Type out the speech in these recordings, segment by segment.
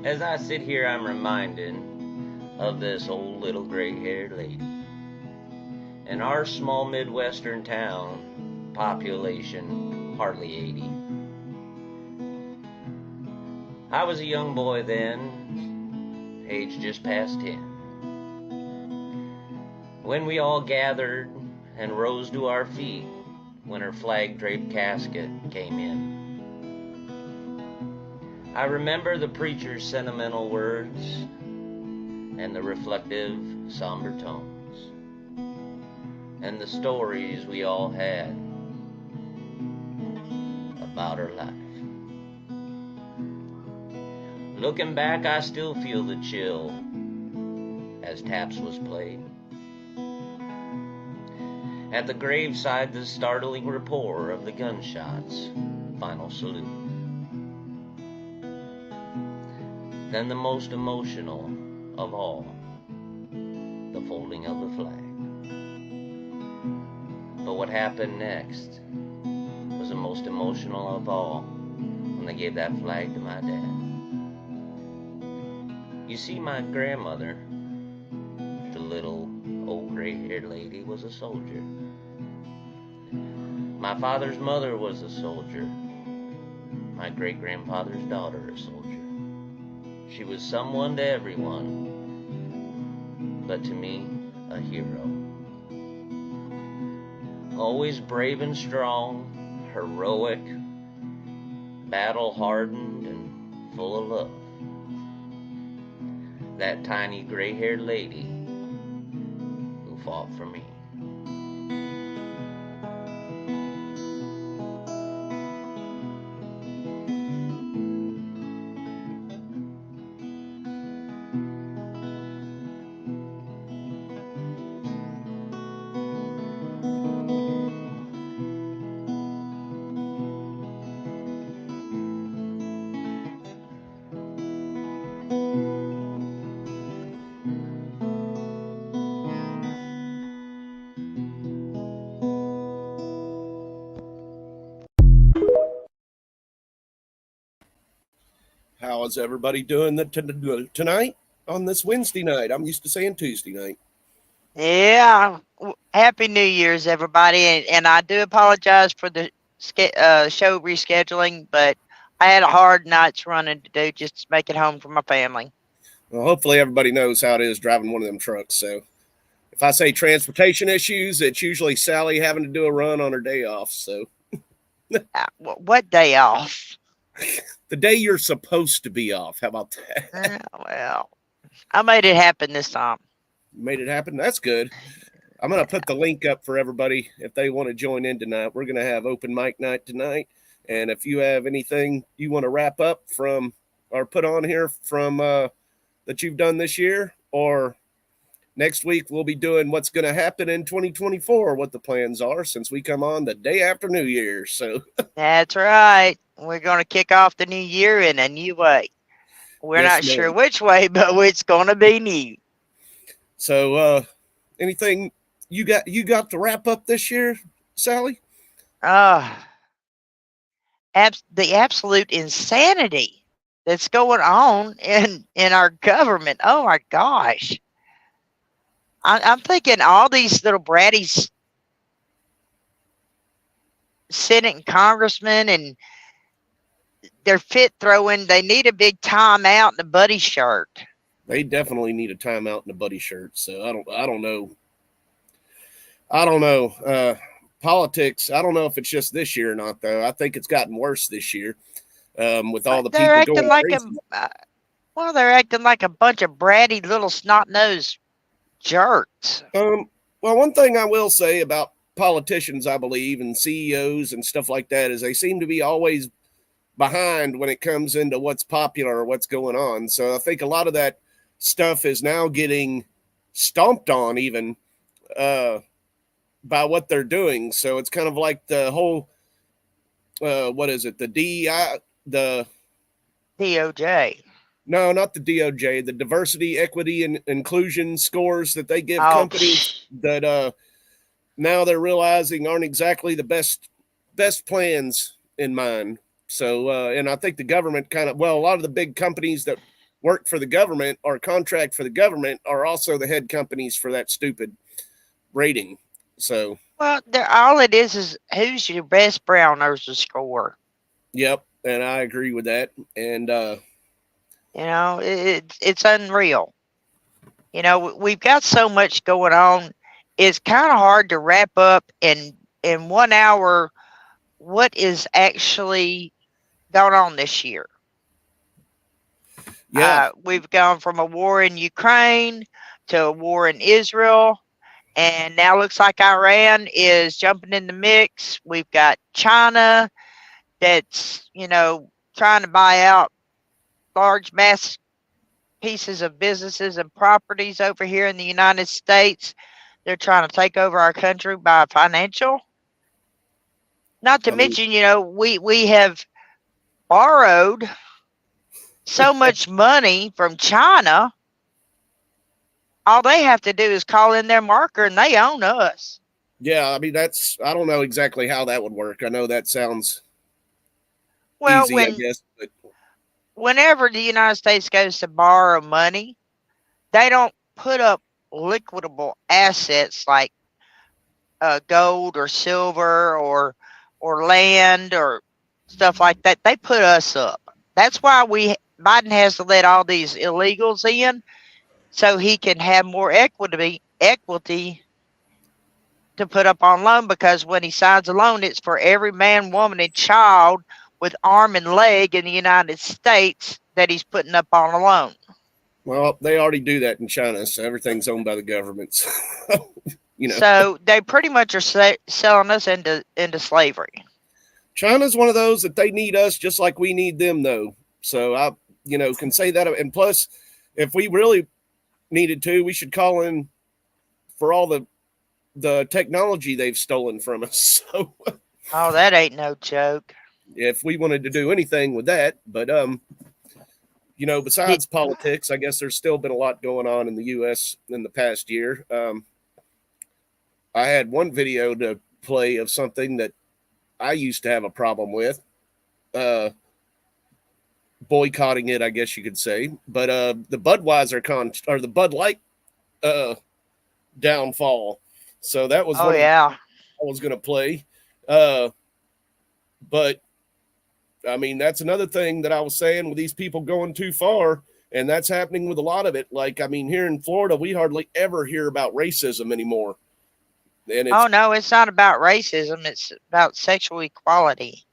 As I sit here, I'm reminded of this old little gray-haired lady. In our small Midwestern town, population hardly 80. I was a young boy then, age just past 10, when we all gathered and rose to our feet when her flag-draped casket came in. I remember the preacher's sentimental words and the reflective, somber tones, and the stories we all had about her life. Looking back, I still feel the chill as taps was played. At the graveside, the startling rapport of the gunshots, final salute. Then the most emotional of all, the folding of the flag. But what happened next was the most emotional of all when they gave that flag to my dad. You see, my grandmother, the little old gray-haired lady, was a soldier. My father's mother was a soldier. My great-grandfather's daughter a soldier. She was someone to everyone, but to me, a hero. Always brave and strong, heroic, battle-hardened, and full of love. That tiny gray-haired lady who fought for me. How is everybody doing tonight on this Wednesday night? I'm used to saying Tuesday night. Yeah. Happy New Year's, everybody. And I do apologize for the show rescheduling, but I had a hard night's running to do just to make it home for my family. Well, hopefully everybody knows how it is driving one of them trucks. So if I say transportation issues, it's usually Sally having to do a run on her day off. So What day off? the day you're supposed to be off. How about that? Well, I made it happen this time. Made it happen. That's good. I'm going to put the link up for everybody if they want to join in tonight. We're going to have open mic night tonight. And if you have anything you want to wrap up from or put on here from that you've done this year, or next week we'll be doing what's going to happen in 2024, what the plans are, since we come on the day after New Year's. So That's right. We're going to kick off the new year in a new way. We're yes, not sure ma'am. which way, but it's going to be new. So anything you got to wrap up this year, Sally? Uh, the absolute insanity that's going on in our government. Oh my gosh. I'm thinking all these little bratty Senate and congressmen, and they're fit throwing. They need a big timeout and a buddy shirt. They definitely need a timeout and a buddy shirt. So I don't know. I don't know. Politics, I don't know if it's just this year or not, though. I think it's gotten worse this year with all the They're people acting going like crazy. they're acting like a bunch of bratty little snot-nosed jerks. Well, one thing I will say about politicians, I believe, and CEOs and stuff like that is they seem to be always behind when it comes into what's popular or what's going on. So I think a lot of that stuff is now getting stomped on even by what they're doing. So it's kind of like the whole, what is it? The DEI, the DOJ. no, not the DOJ, the diversity, equity, and inclusion scores that they give Oh, companies that now they're realizing aren't exactly the best plans in mind. So, and I think the government a lot of the big companies that work for the government or contract for the government are also the head companies for that stupid rating. So, Well, all it is who's your best brown noses score. yep, and I agree with that. And it's unreal. We've got so much going on. It's kind of hard to wrap up in 1 hour what is actually going on this year. yeah, We've gone from a war in Ukraine to a war in Israel, and now looks like Iran is jumping in the mix. We've got China that's, trying to buy out large mass pieces of businesses and properties over here in the United States. They're trying to take over our country by financial. Not to mention, we have borrowed so much money from China. All they have to do is call in their marker and they own us. yeah. I mean, I don't know exactly how that would work. I know that sounds easy, I guess, but whenever the United States goes to borrow money, they don't put up liquidable assets like gold or silver or land or stuff like that. They put us up. That's why Biden has to let all these illegals in, so he can have more equity to put up on loan, because when he signs a loan, it's for every man, woman, and child with arm and leg in the United States that he's putting up on a loan. well, they already do that in China, so everything's owned by the governments. So they pretty much are selling us into slavery. China's one of those that they need us just like we need them, though. So I, can say that. And plus, if we really needed to, we should call in for all the technology they've stolen from us. So, oh, that ain't no joke. If we wanted to do anything with that, but besides politics, I guess there's still been a lot going on in the U.S. in the past year. I had one video to play of something that I used to have a problem with, boycotting it, I guess you could say. But the Budweiser or the Bud Light downfall. So that was what I was going to play. But I mean, that's another thing that I was saying with these people going too far. And that's happening with a lot of it. Like, I mean, here in Florida, we hardly ever hear about racism anymore. And no, it's not about racism. It's about sexual equality.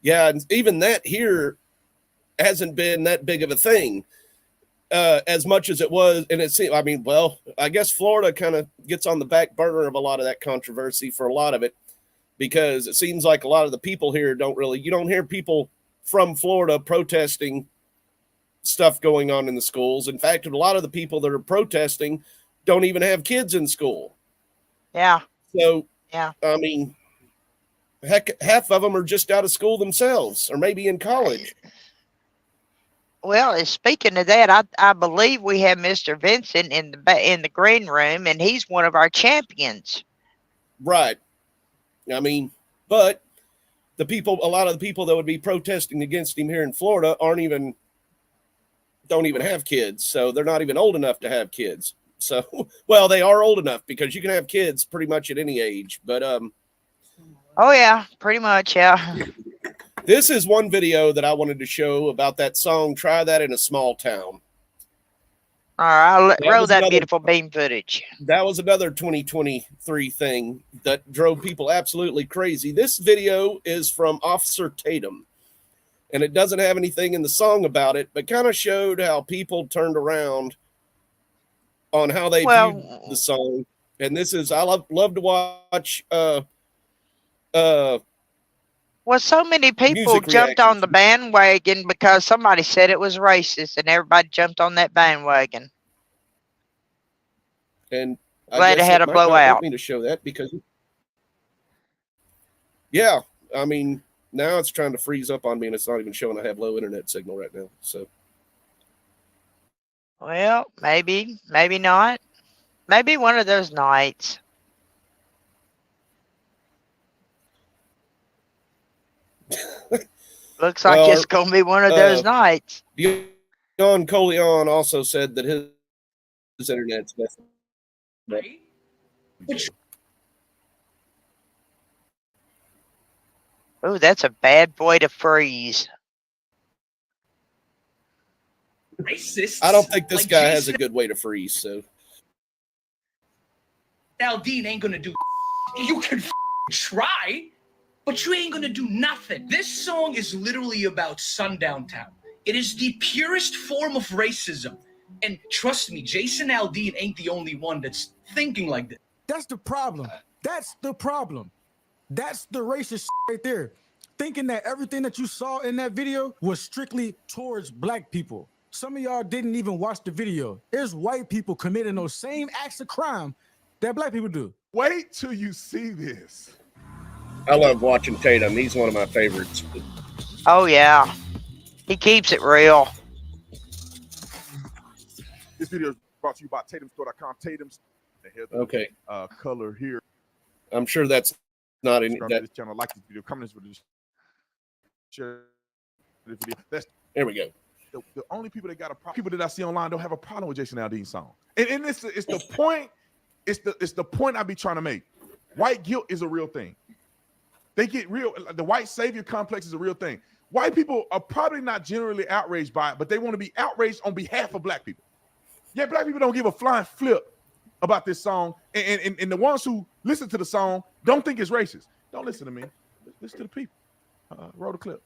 Yeah, and even that here hasn't been that big of a thing as much as it was. And I guess Florida kind of gets on the back burner of a lot of that controversy for a lot of it, because it seems like a lot of the people here you don't hear people from Florida protesting stuff going on in the schools. In fact, a lot of the people that are protesting don't even have kids in school. Yeah. So, yeah, I mean, heck, half of them are just out of school themselves, or maybe in college. Well, speaking of that, I believe we have Mr. Vincent in the green room, and he's one of our champions. Right. I mean, but a lot of the people that would be protesting against him here in Florida don't even have kids, so they're not even old enough to have kids. So, well, they are old enough, because you can have kids pretty much at any age. But oh yeah, pretty much, yeah. This is one video that I wanted to show about that song, Try That in a Small Town. All right, I'll roll that beautiful beam footage. That was another 2023 thing that drove people absolutely crazy. This video is from Officer Tatum, and it doesn't have anything in the song about it, but kind of showed how people turned around on how they viewed the song. And this is, I love to watch so many people jumped on the bandwagon because somebody said it was racist, and everybody jumped on that bandwagon. And glad it had a blowout. Me to show that, because yeah, I mean, now it's trying to freeze up on me, and it's not even showing I have low internet signal right now. So, well, maybe not. Maybe one of those nights. Looks like it's gonna be one of those nights. Don Coleon also said that his internet's messed up. Oh, that's a bad boy to freeze. Racist. I don't think this like guy has a Jason good way to freeze. So Aldean ain't gonna do. You can try, but you ain't gonna do nothing. This song is literally about Sundown Town. It is the purest form of racism. And trust me, Jason Aldean ain't the only one that's thinking like this. That's the problem. That's the problem. That's the racist right there. Thinking that everything that you saw in that video was strictly towards black people. Some of y'all didn't even watch the video. There's white people committing those same acts of crime that black people do. Wait till you see this. I love watching Tatum. He's one of my favorites. Oh, yeah. He keeps it real. This video is brought to you by TatumStore.com. Tatum's Okay. Color here. I'm sure that's not in Subscribe to that. this channel, like this video, comment this video, share this video. That's There we go. the only people that got a problem. People that I see online don't have a problem with Jason Aldean's song. And it's the point. It's the point I be trying to make. White guilt is a real thing. They get real. The white savior complex is a real thing. White people are probably not generally outraged by it, but they want to be outraged on behalf of black people. Yeah, black people don't give a flying flip about this song, and the ones who listen to the song don't think it's racist. Don't listen to me. Listen to the people. Roll the clip.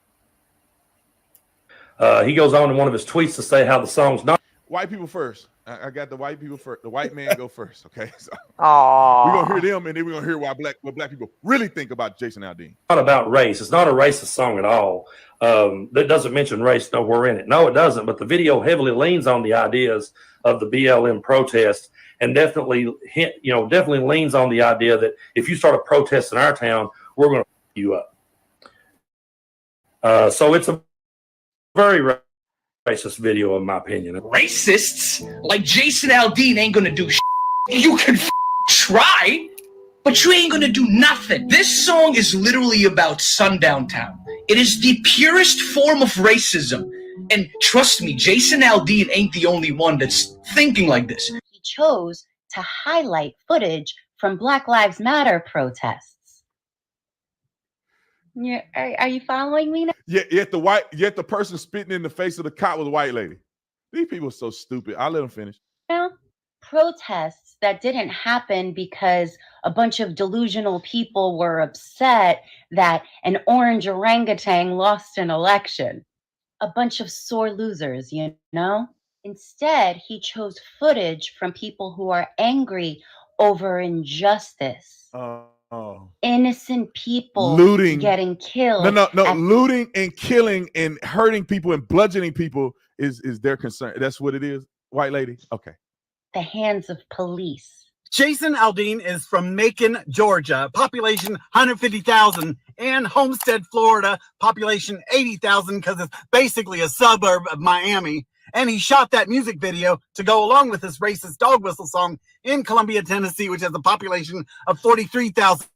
He goes on in one of his tweets to say how the song's not. White people first. I got the white people first. The white man go first. Okay, so Aww. we're gonna hear them, and then we're gonna hear what black people really think about Jason Aldean. Not about race. It's not a racist song at all. That doesn't mention race nowhere in it. No, it doesn't. But the video heavily leans on the ideas of the BLM protest, and definitely leans on the idea that if you start a protest in our town, we're going to you up. So it's a very racist video, in my opinion. Racists like Jason Aldean ain't gonna do. You can try, but you ain't gonna do nothing. This song is literally about Sundown Town. It is the purest form of racism. And trust me, Jason Aldean ain't the only one that's thinking like this. He chose to highlight footage from Black Lives Matter protests. Yeah, are you following me now? Yet the person spitting in the face of the cop was a white lady. These people are so stupid. I'll let them finish. Protests that didn't happen because a bunch of delusional people were upset that an orange orangutan lost an election. A bunch of sore losers, you know? Instead, he chose footage from people who are angry over injustice. Innocent people looting, getting killed. No. Looting and killing and hurting people and bludgeoning people is their concern. That's what it is, white lady. Okay. The hands of police. Jason Aldean is from Macon, Georgia, population 150,000, and Homestead, Florida, population 80,000, because it's basically a suburb of Miami. And he shot that music video to go along with this racist dog whistle song in Columbia, Tennessee, which has a population of 43,000.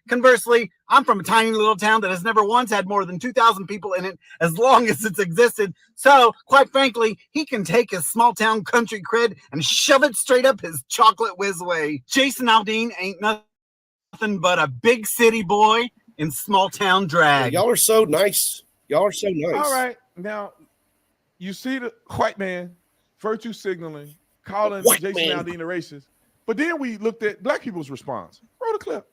Conversely, I'm from a tiny little town that has never once had more than 2,000 people in it as long as it's existed. So, quite frankly, he can take his small town country cred and shove it straight up his chocolate whiz way. Jason Aldean ain't nothing but a big city boy in small town drag. Y'all are so nice. Y'all are so nice. All right. Now, you see the white man virtue signaling, calling Jason Aldean a racist. But then we looked at black people's response. Roll the clip.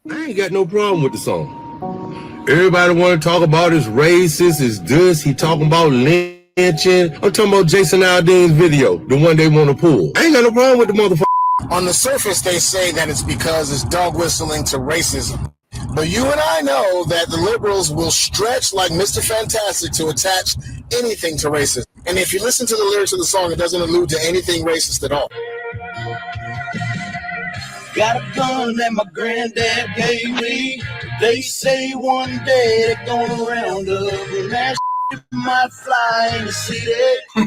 I ain't got no problem with the song. Everybody want to talk about is racist, is this. He talking about lynching. I'm talking about Jason Aldean's video, the one they want to pull. I ain't got no problem with the motherfucker. On the surface, they say that it's because it's dog whistling to racism. But you and I know that the liberals will stretch like Mr. Fantastic to attach anything to racism. And if you listen to the lyrics of the song, it doesn't allude to anything racist at all. Got a gun that my granddad gave me. They say one day they're gonna round up and that might fly in the city.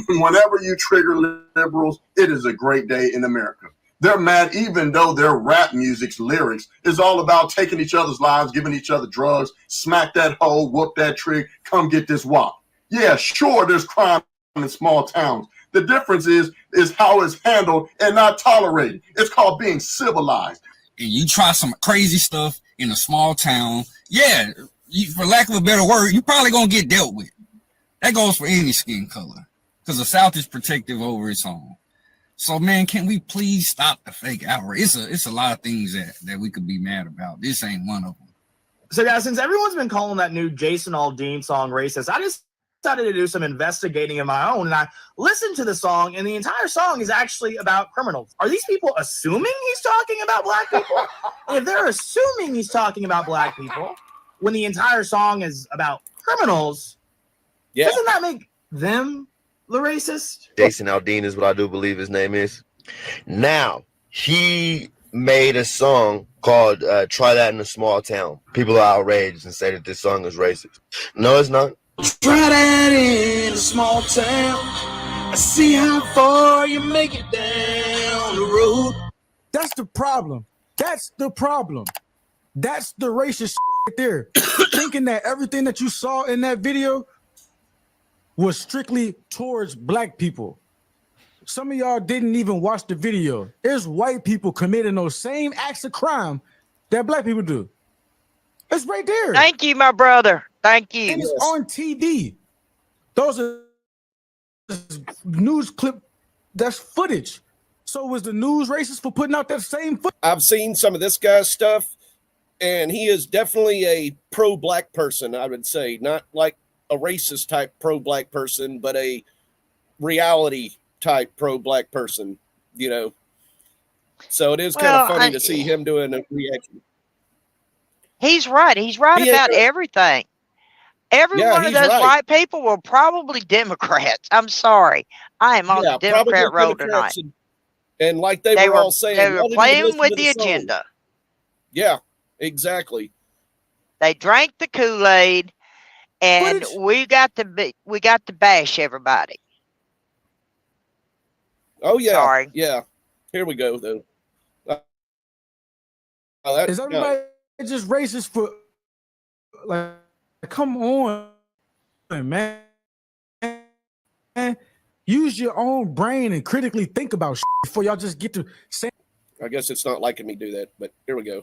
Whenever you trigger liberals, it is a great day in America. They're mad even though their rap music's lyrics is all about taking each other's lives, giving each other drugs, smack that hoe, whoop that trick, come get this wop. Yeah, sure, there's crime in small towns. The difference is how it's handled and not tolerated. It's called being civilized. And you try some crazy stuff in a small town, yeah, for lack of a better word, you're probably gonna get dealt with. That goes for any skin color, because the South is protective over its own. So, man, can we please stop the fake outrage? It's a lot of things that we could be mad about. This ain't one of them. So, guys, since everyone's been calling that new Jason Aldean song racist, I just decided to do some investigating of my own, and I listened to the song, and the entire song is actually about criminals. Are these people assuming he's talking about black people? And if they're assuming he's talking about black people when the entire song is about criminals, doesn't that make them the racist? Jason Aldean is what I do believe his name is. Now, he made a song called Try That in a Small Town. People are outraged and say that this song is racist. No, it's not. Try that in a small town. I see how far you make it down the road. That's the problem. That's the problem. That's the racist right there. Thinking that everything that you saw in that video was strictly towards black people. Some of y'all didn't even watch the video. There's white people committing those same acts of crime that black people do. It's right there. Thank you, my brother. Thank you. And it's on TV. Those are news clip. That's footage. So was the news racist for putting out that same footage? I've seen some of this guy's stuff, and he is definitely a pro-black person, I would say. Not like a racist type pro-black person, but a reality type pro-black person, you know. So it is kind of funny to see him doing a reaction. He's right. He's right about everything. Every one of those white people were probably Democrats. I'm sorry. I am on the Democrat road tonight. And like they were all saying, they were playing with the agenda. Yeah, exactly. They drank the Kool-Aid, and we got to bash everybody. Oh yeah, sorry. Yeah. Here we go though. Is everybody just racist for like? Come on, man. Use your own brain and critically think about shit before y'all just get to say. I guess it's not liking me do that, but here we go.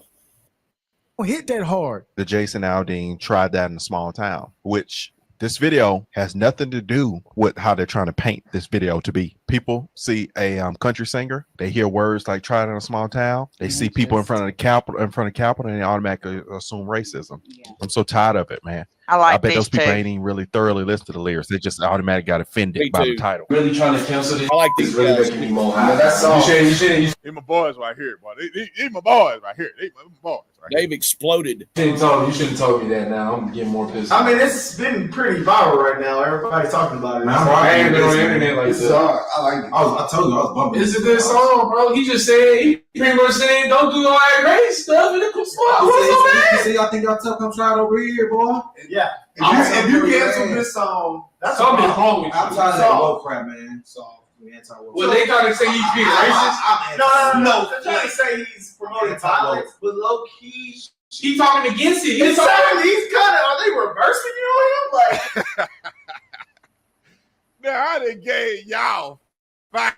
Don't hit that hard. The Jason Aldean Tried That in a Small Town, which this video has nothing to do with how they're trying to paint this video to be. People see a country singer, they hear words like "Tried in a Small Town," they see people in front of Capitol, and they automatically assume racism. I'm so tired of it, man. I bet those people ain't even really thoroughly listened to the lyrics. They just automatically got offended by the title. Really trying to cancel this. I like these really guys. making me more high. That's all. They my boys right here, boy. They my boys right here. They my boys right here. They've exploded. You shouldn't have told me that. Now I'm getting more pissed. I mean, it's been pretty viral right now. Everybody's talking about it. Man, I ain't been on the internet like this. I like it. I told you I was bumping. It's a good song, bro. He just said, he pretty much said, don't do all that race stuff in the spot. See, I think y'all tough come try it over here, boy. Yeah. If you cancel this song, that's something wrong with you. I'm tired of that woke crap, man. So well, they trying to say he's being racist. No. They're trying to say he's promoting violence, but low key, he's talking against it. He's kind of. Are they reversing you on him? Like, now I done gave y'all 5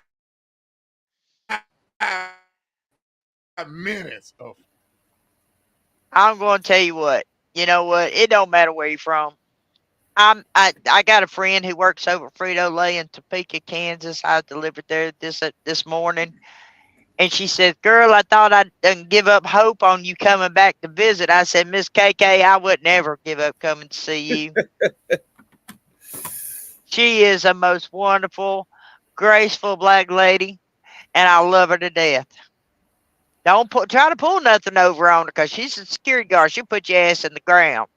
minutes of. I'm going to tell you what. You know what? It don't matter where you're from. I got a friend who works over Frito-Lay in Topeka, Kansas. I delivered there this morning, and she said, "Girl, I thought I'd give up hope on you coming back to visit." I said, "Miss KK, I would never give up coming to see you." She is a most wonderful, graceful black lady, and I love her to death. Don't try to pull nothing over on her, because she's a security guard. She'll put your ass in the ground.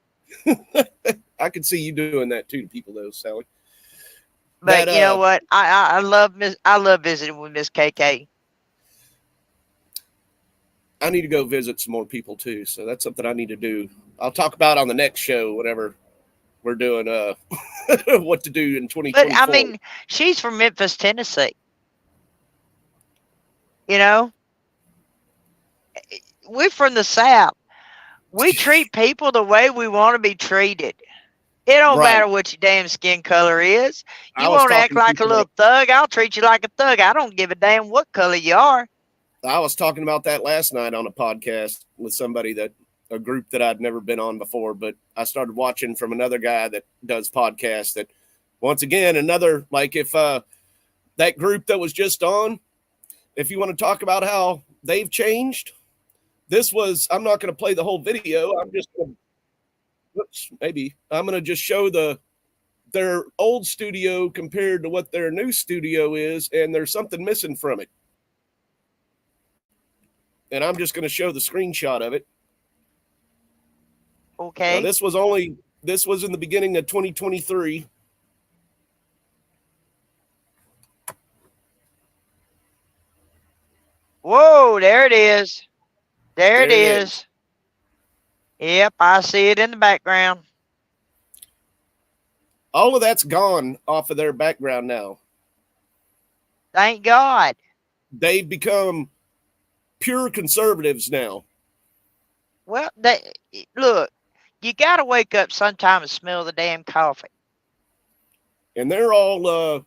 I could see you doing that too to people, though, Sally. But you know what? I love visiting with Miss KK. I need to go visit some more people too, so that's something I need to do. I'll talk about on the next show, whenever we're doing what to do in 2024. But I mean, she's from Memphis, Tennessee. You know, we're from the South. We treat people the way we want to be treated. It don't Right. matter what your damn skin color is. I You was want to act talking like a about little thug, I'll treat you like a thug. I don't give a damn what color you are. I was talking about that last night on a podcast with somebody a group that I'd never been on before, but I started watching from another guy that does podcasts that, once again, another, like if that group that was just on, if you want to talk about how they've changed, this was, I'm not going to play the whole video. I'm just going to just show their old studio compared to what their new studio is, and there's something missing from it. And I'm just going to show the screenshot of it. Okay. Now, this was in the beginning of 2023. Whoa, there it is. There it is. Yep, I see it in the background. All of that's gone off of their background now. Thank God. They've become pure conservatives now. Well, look, you got to wake up sometime and smell the damn coffee. And they're all,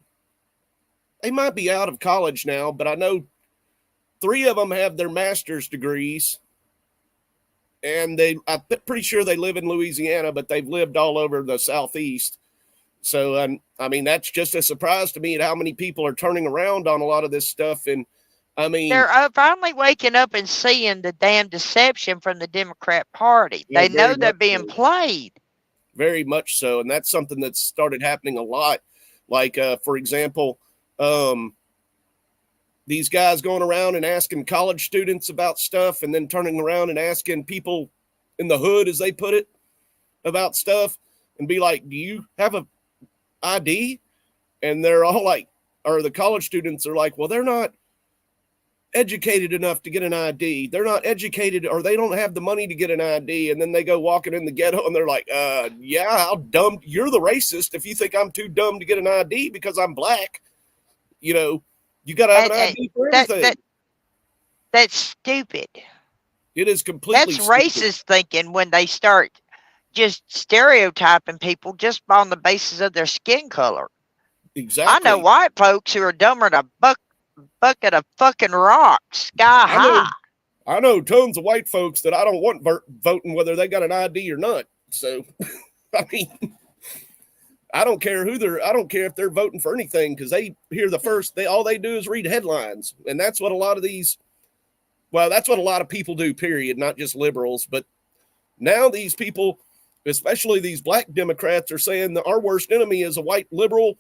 they might be out of college now, but I know 3 of them have their master's degrees. And I'm pretty sure they live in Louisiana, but they've lived all over the Southeast. So, I mean, that's just a surprise to me at how many people are turning around on a lot of this stuff. And I mean, they're finally waking up and seeing the damn deception from the Democrat Party. Yeah, They know very they're much being so. played. Very much so. And that's something that's started happening a lot. Like, for example, these guys going around and asking college students about stuff and then turning around and asking people in the hood, as they put it, about stuff and be like, do you have a ID? And they're all like, or the college students are like, well, they're not educated enough to get an ID. They're not educated, or they don't have the money to get an ID. And then they go walking in the ghetto and they're like, yeah, how dumb. You're the racist if you think I'm too dumb to get an ID because I'm black. You know, you got to have an ID for everything. That's stupid. It is completely That's stupid. racist thinking when they start just stereotyping people just on the basis of their skin color. Exactly. I know white folks who are dumber than a bucket of fucking rocks, sky high. I know tons of white folks that I don't want voting whether they got an ID or not. So, I mean, I don't care I don't care if they're voting for anything, because they hear all they do is read headlines. And that's what a lot of that's what a lot of people do, period, not just liberals. But now these people, especially these black Democrats, are saying that our worst enemy is a white liberal.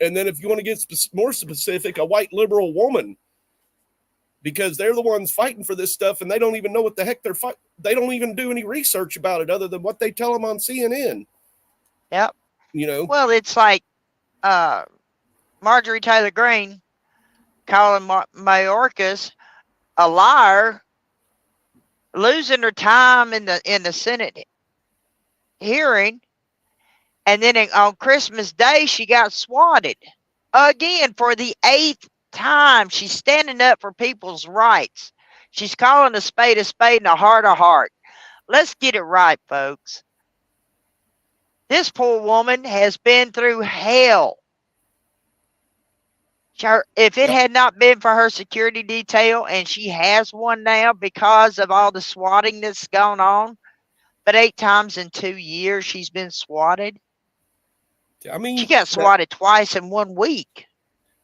And then if you want to get more specific, a white liberal woman, because they're the ones fighting for this stuff and they don't even know what the heck they're fighting. They don't even do any research about it other than what they tell them on CNN. Yep. You know? Well, it's like Marjorie Taylor Greene calling Mayorkas a liar, losing her time in the Senate hearing. And then on Christmas Day, she got swatted again for the 8th time. She's standing up for people's rights. She's calling a spade and a heart a heart. Let's get it right, folks. This poor woman has been through hell. If it had not been for her security detail, and she has one now because of all the swatting that's gone on, but 8 times in 2 years she's been swatted. I mean, she got swatted twice in 1 week.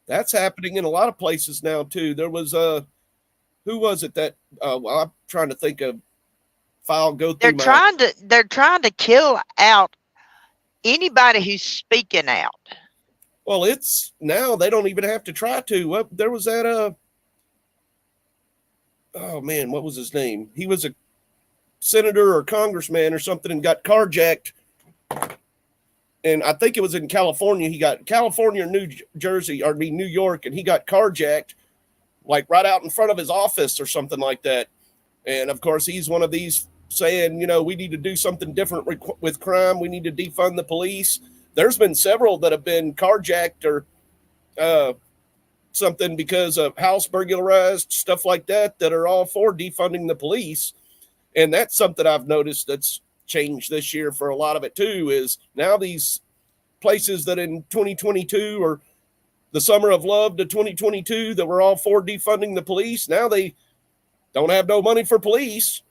That's happening in a lot of places now too. There was who was it that I'm trying to think of. File go through. They're trying to kill out anybody who's speaking out. Well, it's now they don't even have to try to. There was that oh man, what was his name? He was a senator or congressman or something and got carjacked. And I think it was in California. He got California or New York, and he got carjacked like right out in front of his office or something like that. And of course, he's one of these saying, you know, we need to do something different with crime. We need to defund the police. There's been several that have been carjacked or something because of house burglarized, stuff like that are all for defunding the police. And that's something I've noticed that's changed this year for a lot of it too, is now these places that in 2022 or the summer of love to 2022 that were all for defunding the police, now they don't have no money for police.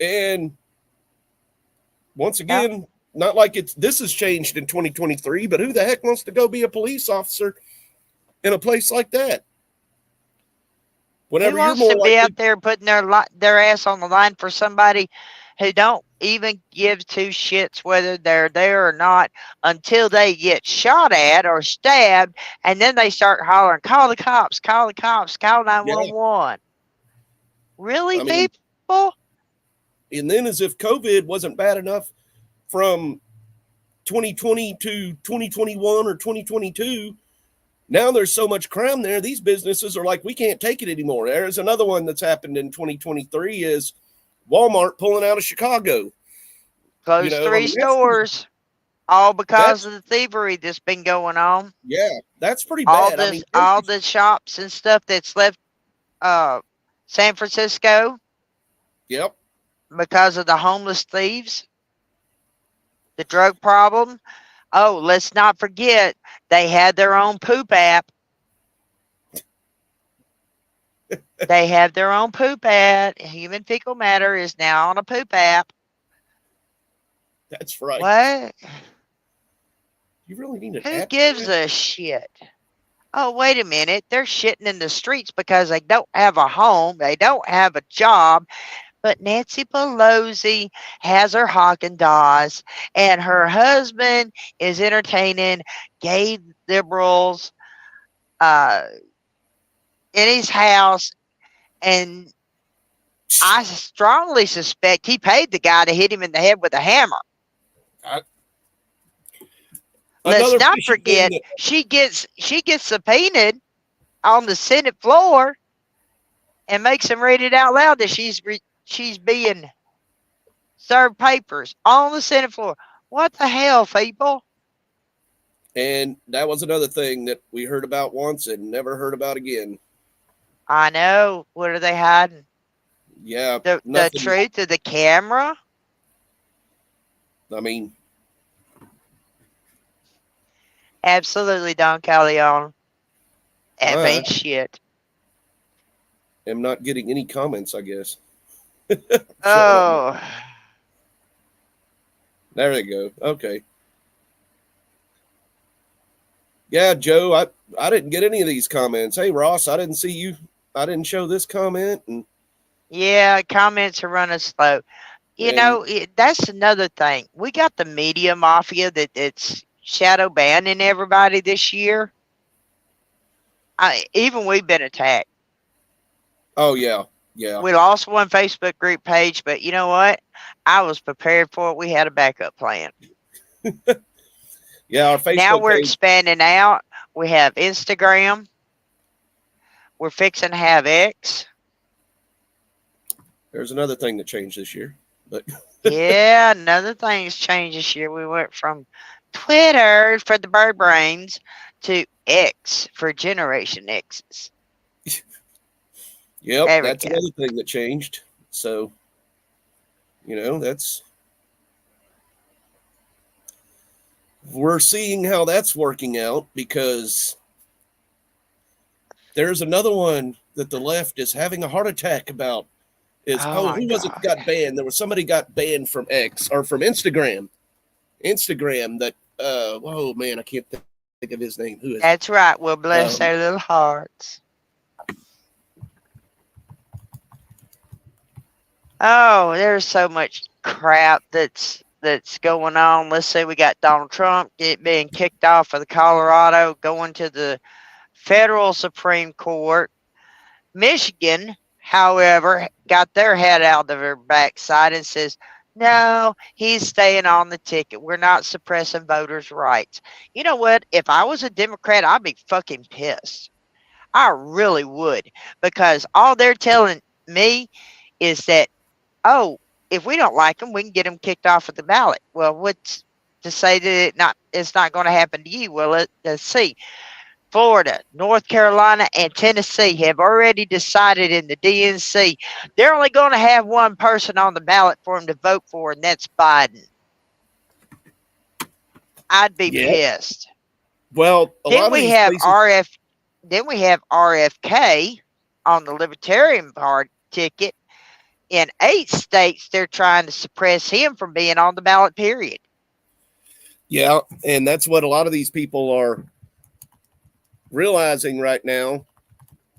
And once again, not like this has changed in 2023, but who the heck wants to go be a police officer in a place like that? Who wants to be out there putting their ass on the line for somebody who don't even give two shits whether they're there or not until they get shot at or stabbed, and then they start hollering, call the cops, call 911. Really, people? And then as if COVID wasn't bad enough from 2020 to 2021 or 2022, now there's so much crime there, these businesses are like, we can't take it anymore. There's another one that's happened in 2023 is Walmart pulling out of Chicago. Closed 3 stores, all because of the thievery that's been going on. Yeah, that's pretty bad. All the shops and stuff that's left San Francisco. Yep. Because of the homeless thieves, the drug problem. Oh, let's not forget, they had their own poop app. They have their own poop app. Human Fecal Matter is now on a poop app. That's right. What? You really need an Who app gives a shit? Oh, wait a minute. They're shitting in the streets because they don't have a home. They don't have a job. But Nancy Pelosi has her Haagen-Dazs, and her husband is entertaining gay liberals in his house. And I strongly suspect he paid the guy to hit him in the head with a hammer. Let's not forget, she gets subpoenaed on the Senate floor and makes him read it out loud that she's being served papers on the Senate floor. What the hell, people? And that was another thing that we heard about once and never heard about again. I know. What are they hiding? Yeah. The truth of the camera? I mean. Absolutely, Don Callejon. That ain't shit. I'm not getting any comments, I guess. Oh. There they go. Okay. Yeah, Joe, I didn't get any of these comments. Hey, Ross, I didn't see you. I didn't show this comment. And yeah, comments are running slow. You know, that's another thing. We got the media mafia that's shadow banning everybody this year. Even we've been attacked. Oh, yeah. Yeah. We lost one Facebook group page, but you know what? I was prepared for it. We had a backup plan. Yeah, our Facebook now we're page. expanding out. We have Instagram. We're fixing to have X. There's another thing that changed this year. But yeah, another thing's changed this year. We went from Twitter for the bird brains to X for Generation X's. Yep, that's another thing that changed. So, you know, we're seeing how that's working out, because there's another one that the left is having a heart attack about. Who was it got banned? There was somebody got banned from X or from Instagram. Instagram that, oh man, I can't think of his name. Who is That's right. Well, bless their little hearts. Oh, there's so much crap that's going on. Let's say we got Donald Trump being kicked off of the Colorado, going to the federal Supreme Court. Michigan, however, got their head out of their backside and says, no, he's staying on the ticket. We're not suppressing voters' rights. You know what? If I was a Democrat, I'd be fucking pissed. I really would, because all they're telling me is that, oh, if we don't like them, we can get them kicked off of the ballot. Well, what's to say that it's not going to happen to you? Well, let's see. Florida, North Carolina, and Tennessee have already decided in the DNC they're only going to have one person on the ballot for them to vote for, and that's Biden. I'd be pissed. Well, Then we have RFK on the Libertarian Party ticket. In 8 states, they're trying to suppress him from being on the ballot, period. Yeah, and that's what a lot of these people are realizing right now.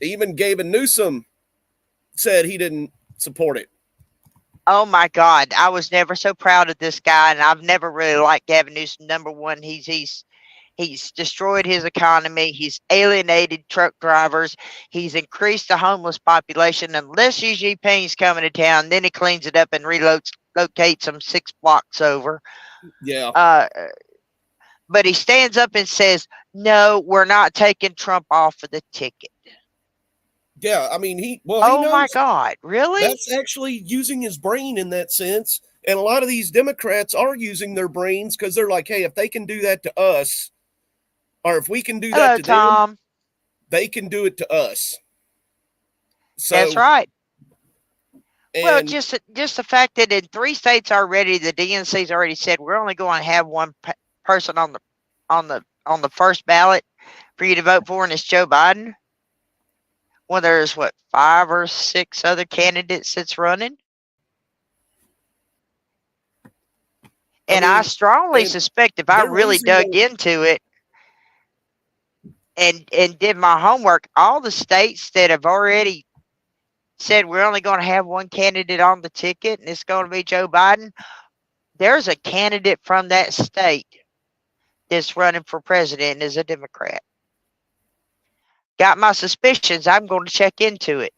Even Gavin Newsom said he didn't support it. Oh my God, I was never so proud of this guy, and I've never really liked Gavin Newsom. Number one, he's destroyed his economy. He's alienated truck drivers. He's increased the homeless population. Unless Xi Jinping's coming to town, then he cleans it up and relocates them 6 blocks over. Yeah. But he stands up and says, "No, we're not taking Trump off of the ticket." Yeah, I mean, he Oh my knows God, really? that's actually using his brain in that sense. And a lot of these Democrats are using their brains because they're like, hey, if they can do that to us, or if we can do that to Tom. them, they can do it to us. So, That's right. Well, and just the fact that in 3 states already, the DNC's already said we're only going to have one person on the first ballot for you to vote for, and it's Joe Biden. Well, there's 5 or 6 other candidates that's running, and I strongly suspect if I really dug into it and did my homework, all the states that have already said we're only going to have one candidate on the ticket and it's going to be Joe Biden, there's a candidate from that state that's running for president and is a Democrat. Got my suspicions. I'm going to check into it.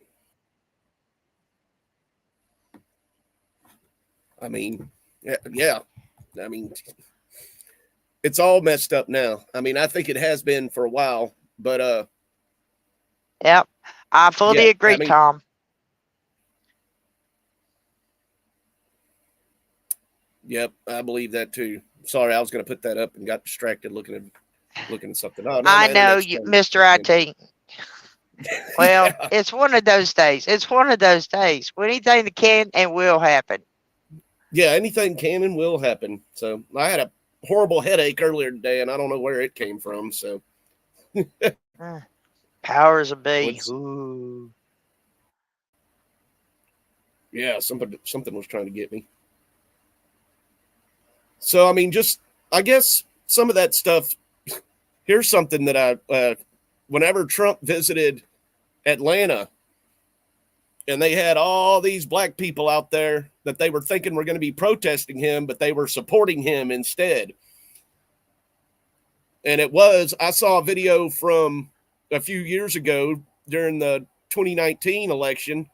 I mean, yeah. I mean, it's all messed up now. I mean, I think it has been for a while, but yep, I fully agree, Tom. Yep, I believe that too. Sorry, I was going to put that up and got distracted looking at something. Oh, no, I know you, Mr. IT. Well, it's one of those days. It's one of those days. Anything that can and will happen. Yeah, anything can and will happen. So I had a horrible headache earlier today, and I don't know where it came from. So powers of be. Yeah, something was trying to get me. So I mean, I guess some of that stuff. Here's something that I, whenever Trump visited Atlanta, and they had all these black people out there that they were thinking were going to be protesting him, but they were supporting him instead. And I saw a video from a few years ago during the 2019 election.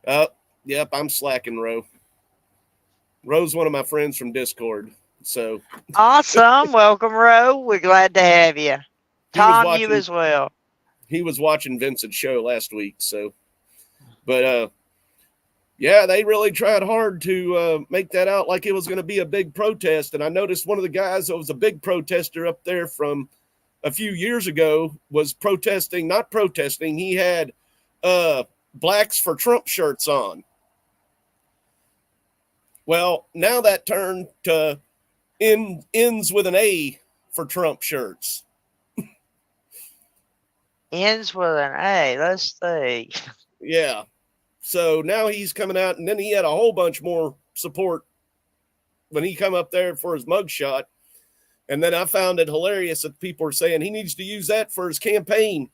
Yep, I'm slacking, Ro. Ro's one of my friends from Discord. So awesome. Welcome, Ro. We're glad to have you. Tom, you as well. He was watching Vincent's show last week. So, but yeah, they really tried hard to make that out like it was going to be a big protest. And I noticed one of the guys that was a big protester up there from a few years ago was not protesting. He had Blacks for Trump shirts on. Well, now that turned to ends with an A for Trump shirts. Ends with an A. Let's see. Yeah. So now he's coming out, and then he had a whole bunch more support when he come up there for his mugshot. And then I found it hilarious that people are saying he needs to use that for his campaign.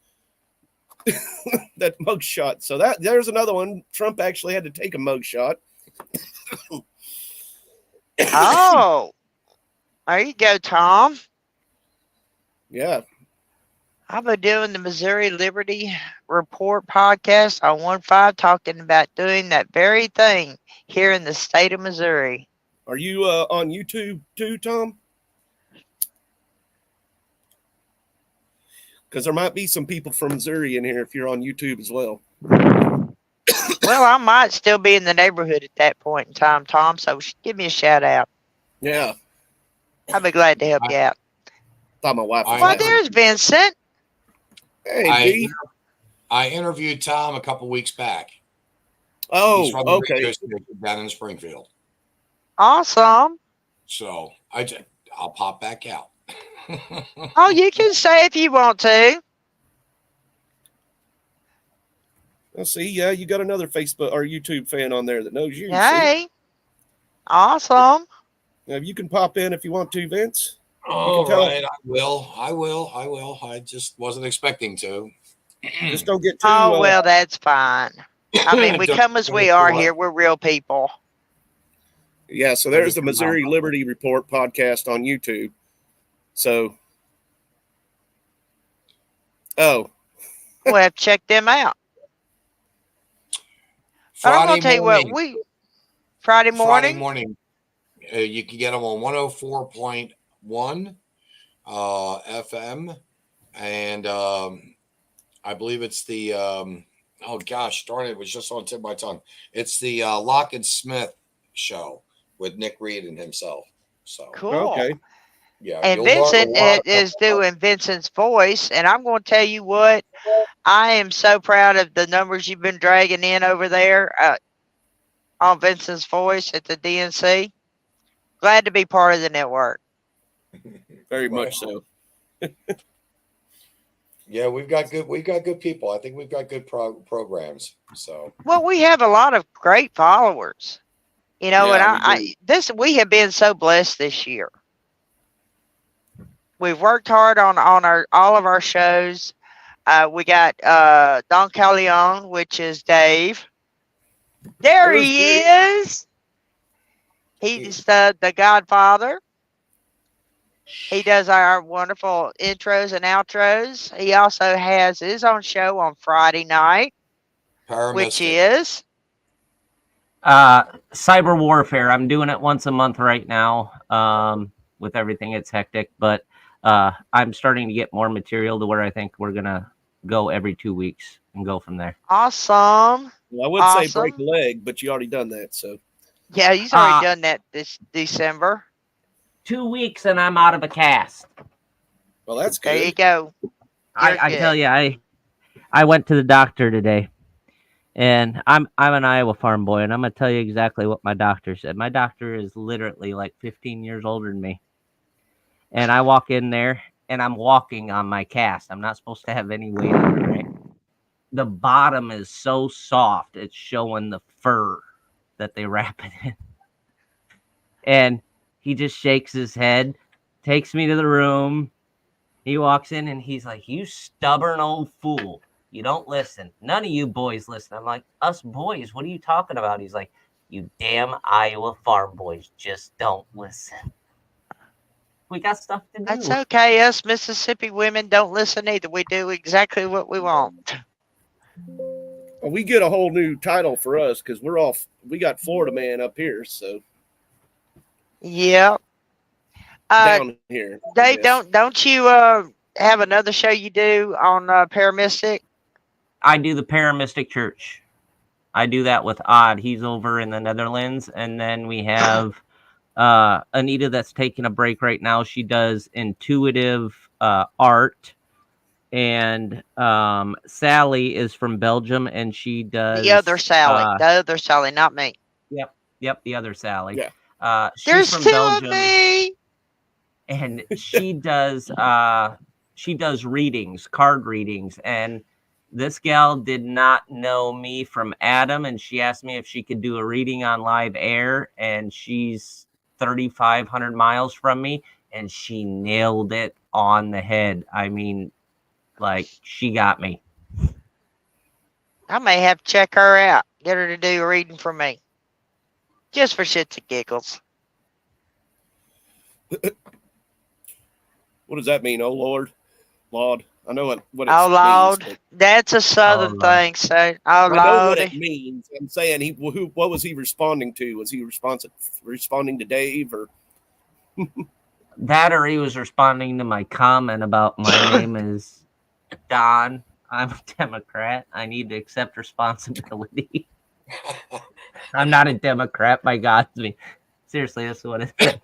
That mugshot. So there's another one. Trump actually had to take a mugshot. Oh, there you go, Tom. Yeah. I've been doing the Missouri Liberty Report podcast on 1-5, talking about doing that very thing here in the state of Missouri. Are you on YouTube too, Tom? Because there might be some people from Missouri in here if you're on YouTube as well. Well, I might still be in the neighborhood at that point in time, Tom, so give me a shout out. Yeah. I'll be glad to help you out. Thought my wife was Well, there's Vincent. Hey, I interviewed Tom a couple weeks back. Oh, He's from the okay. radio station down in Springfield. Awesome. So I'll pop back out. Oh, you can stay if you want to. Let's see. Yeah, you got another Facebook or YouTube fan on there that knows you. Hey. Awesome. Now, you can pop in if you want to, Vince. All right, I will. I just wasn't expecting to. Just don't get too. Oh, well, that's fine. I mean, we come as we are here. We're real people. Yeah, so there's the Missouri Liberty Report podcast on YouTube. So, we'll have to check them out. But I'm going to tell you what, Friday morning. You can get them on 104.1 FM. And I believe it's the, oh gosh, darn it, was just on tip of my tongue. It's the Lock and Smith show with Nick Reed and himself. So cool. Okay. Yeah. And Vincent is doing Vincent's voice. And I'm going to tell you what, I am so proud of the numbers you've been dragging in over there on Vincent's voice at the DNC. Glad to be part of the network. Very much so. Yeah, we've got good people. I think we've got good programs. So well, we have a lot of great followers. You know, and we have been so blessed this year. We've worked hard on all of our shows. We got Don Calleon, which is Dave. There he is. He's the Godfather. He does our wonderful intros and outros. He also has his own show on Friday night, which is Cyber Warfare. I'm doing it once a month right now. With everything, it's hectic, but I'm starting to get more material to where I think we're gonna go every 2 weeks and go from there. awesome. Well, I would say break a leg, but you already done that. So Yeah, he's already done that this December. 2 weeks and I'm out of a cast. Well, that's good. There you go. I tell you, I went to the doctor today, and I'm an Iowa farm boy, and I'm gonna tell you exactly what my doctor said. My doctor is literally like 15 years older than me, and I walk in there and I'm walking on my cast. I'm not supposed to have any weight on it, right? The bottom is so soft, it's showing the fur that they wrap it in. And he just shakes his head, takes me to the room. He walks in and he's like, "You stubborn old fool. You don't listen. None of you boys listen." I'm like, "Us boys? What are you talking about?" He's like, "You damn Iowa farm boys just don't listen. We got stuff to do." That's okay. Us Mississippi women don't listen either. We do exactly what we want. Well, we get a whole new title for us because we got Florida Man up here. So Yep. down here, Dave, don't you have another show you do on Paramystic? I do the Paramystic Church. I do that with Odd. He's over in the Netherlands. And then we have Anita that's taking a break right now. She does intuitive art. And Sally is from Belgium, and she does... The other Sally, not me. Yep, the other Sally. Yeah. There's from two Belgium, of me. and she does readings, card readings, and this gal did not know me from Adam, and she asked me if she could do a reading on live air, and she's 3,500 miles from me, and she nailed it on the head. I mean, like, she got me. I may have to check her out. Get her to do a reading for me. Just for shits and giggles. what does that mean? Oh Lord, I know what it Oh Lord, means, that's a Southern thing. So, oh I know what Lord. it means. I'm saying what was he responding to? Was he responding to Dave or? That, or he was responding to my comment about my name is Don. I'm a Democrat. I need to accept responsibility. I'm not a Democrat, by God's me. Seriously, that's what it is.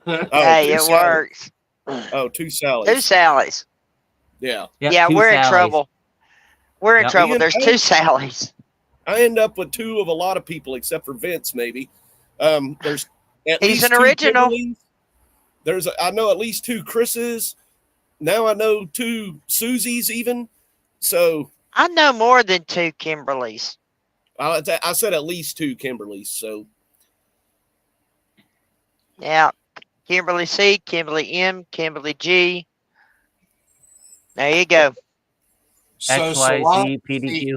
Hey, it works. Oh, two Sallys. Two Sallys. Yeah. Yeah, we're in trouble. We're in trouble. Me and There's I- 2 Sallys. I end up with 2 of a lot of people, except for Vince, maybe. There's at He's least an 2 original. Kimberlys. I know at least 2 Chris's. Now I know 2 Susies even. So I know more than 2 Kimberlys. I said at least 2 Kimberlys. So Yeah. Kimberly C, Kimberly M, Kimberly G. There you go. So XYZ, PDQ.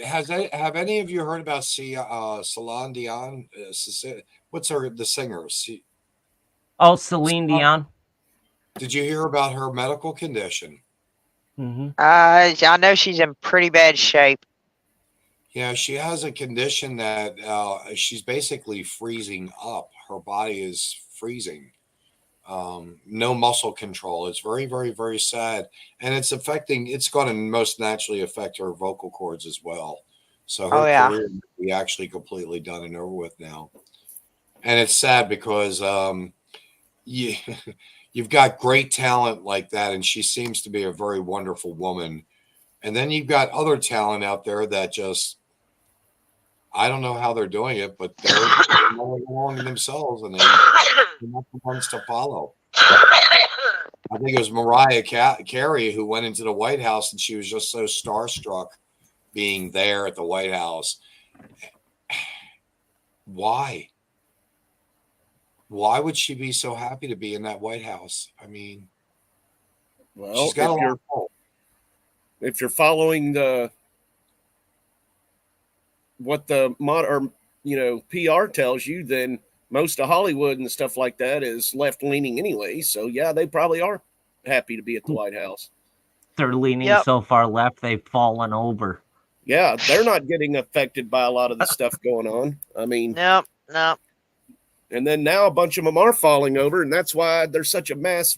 have any of you heard about Celine Dion? What's the singer? Oh, Celine Dion. Did you hear about her medical condition? Mm-hmm. I know she's in pretty bad shape. Yeah, she has a condition that she's basically freezing up. Her body is freezing. No muscle control. It's very, very, very sad. And it's going to most naturally affect her vocal cords as well. So her career may be actually completely done and over with now. And it's sad because you've got great talent like that, and she seems to be a very wonderful woman. And then you've got other talent out there that just, I don't know how they're doing it, but they're going along themselves, and they're not the ones to follow. I think it was Mariah Carey who went into the White House, and she was just so starstruck being there at the White House. Why? Why would she be so happy to be in that White House? I mean, well, she's got a lot of hope. If you're following what the PR tells you, then most of Hollywood and stuff like that is left leaning anyway. So yeah, they probably are happy to be at the White House. They're leaning so far left, they've fallen over. Yeah, they're not getting affected by a lot of the stuff going on. I mean, no. And then now a bunch of them are falling over, and that's why there's such a mass.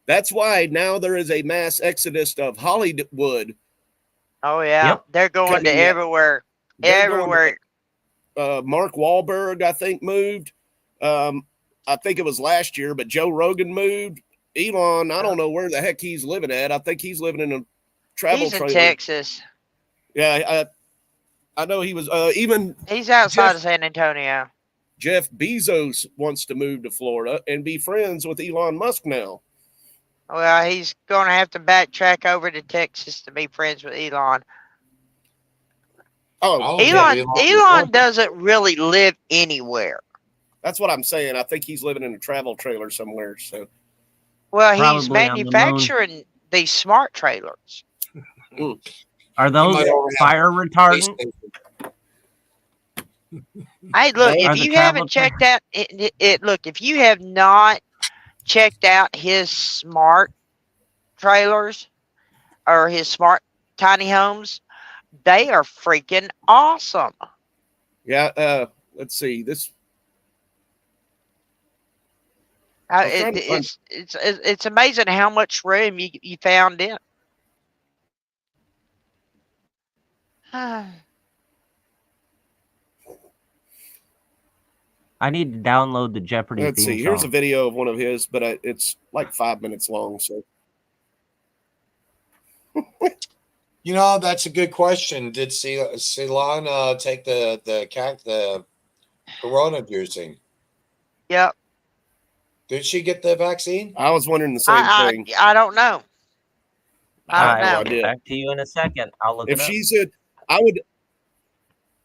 That's why now there is a mass exodus of Hollywood. Oh yeah, they're going to everywhere. Everywhere. Mark Wahlberg, I think, moved. I think it was last year, but Joe Rogan moved. Elon, I don't know where the heck he's living at. I think he's living in a travel trailer. He's in Texas. Yeah, I know he was he's outside of San Antonio. Jeff Bezos wants to move to Florida and be friends with Elon Musk now. Well, he's going to have to backtrack over to Texas to be friends with Elon. Oh, Elon doesn't really live anywhere. That's what I'm saying. I think he's living in a travel trailer somewhere. So, well, he's manufacturing these smart trailers. Are those fire retardant? Hey, look, if you haven't checked out if you have not checked out his smart trailers or his smart tiny homes, they are freaking awesome. Yeah, let's see this. It's amazing how much room you found in. I need to download the Jeopardy Let's theme see. Here's a song. video of one of his, but it's like 5 minutes long. So, You know, that's a good question. Did Celine take the corona juicing? Yep. Did she get the vaccine? I was wondering the same thing. I don't know. I don't I'll know. get back to you in a second. I'll look If it up. she's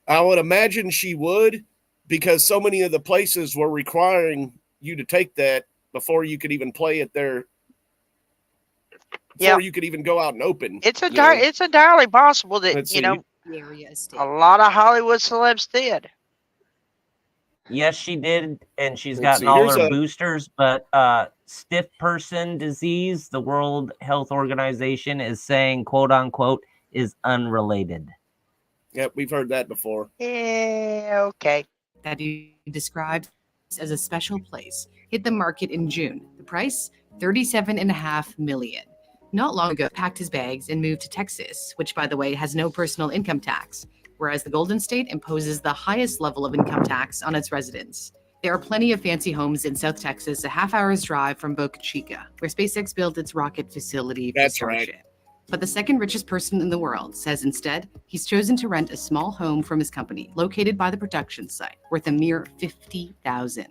I would imagine she would, because so many of the places were requiring you to take that before you could even play it there. Before you could even go out and open. It's entirely possible that a lot of Hollywood celebs did. Yes, she did, and she's Let's gotten see, all here's her a- boosters, but stiff person disease, the World Health Organization is saying, quote unquote, is unrelated. Yep, we've heard that before. Yeah, okay. That he described as a special place hit the market in June. The price, $37.5 million. Not long ago, packed his bags and moved to Texas, which, by the way, has no personal income tax, whereas the Golden State imposes the highest level of income tax on its residents. There are plenty of fancy homes in South Texas, a half-hour's drive from Boca Chica, where SpaceX built its rocket facility for That's right. Starship. But the second richest person in the world says instead he's chosen to rent a small home from his company, located by the production site, worth a mere $50,000.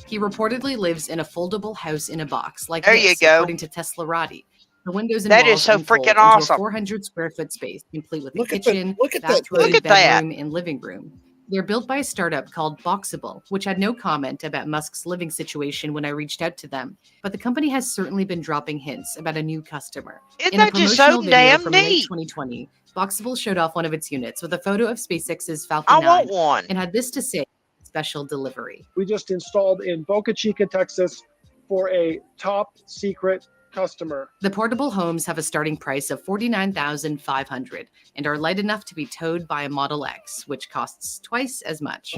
He reportedly lives in a foldable house in a box, like There this, you go. according to Teslarati. The windows and That is walls so unfold freaking into awesome. a 400 square foot space, complete with a Look at the- kitchen, look at that. bathroom, Look at that. bedroom, and living room. They're built by a startup called Boxable, which had no comment about Musk's living situation when I reached out to them. But the company has certainly been dropping hints about a new customer. Isn't In a that just promotional so video damn from late neat? 2020, Boxable showed off one of its units with a photo of SpaceX's Falcon I 9 want one. and had this to say: special delivery. We just installed in Boca Chica, Texas for a top secret customer. The portable homes have a starting price of $49,500 and are light enough to be towed by a Model X, which costs twice as much.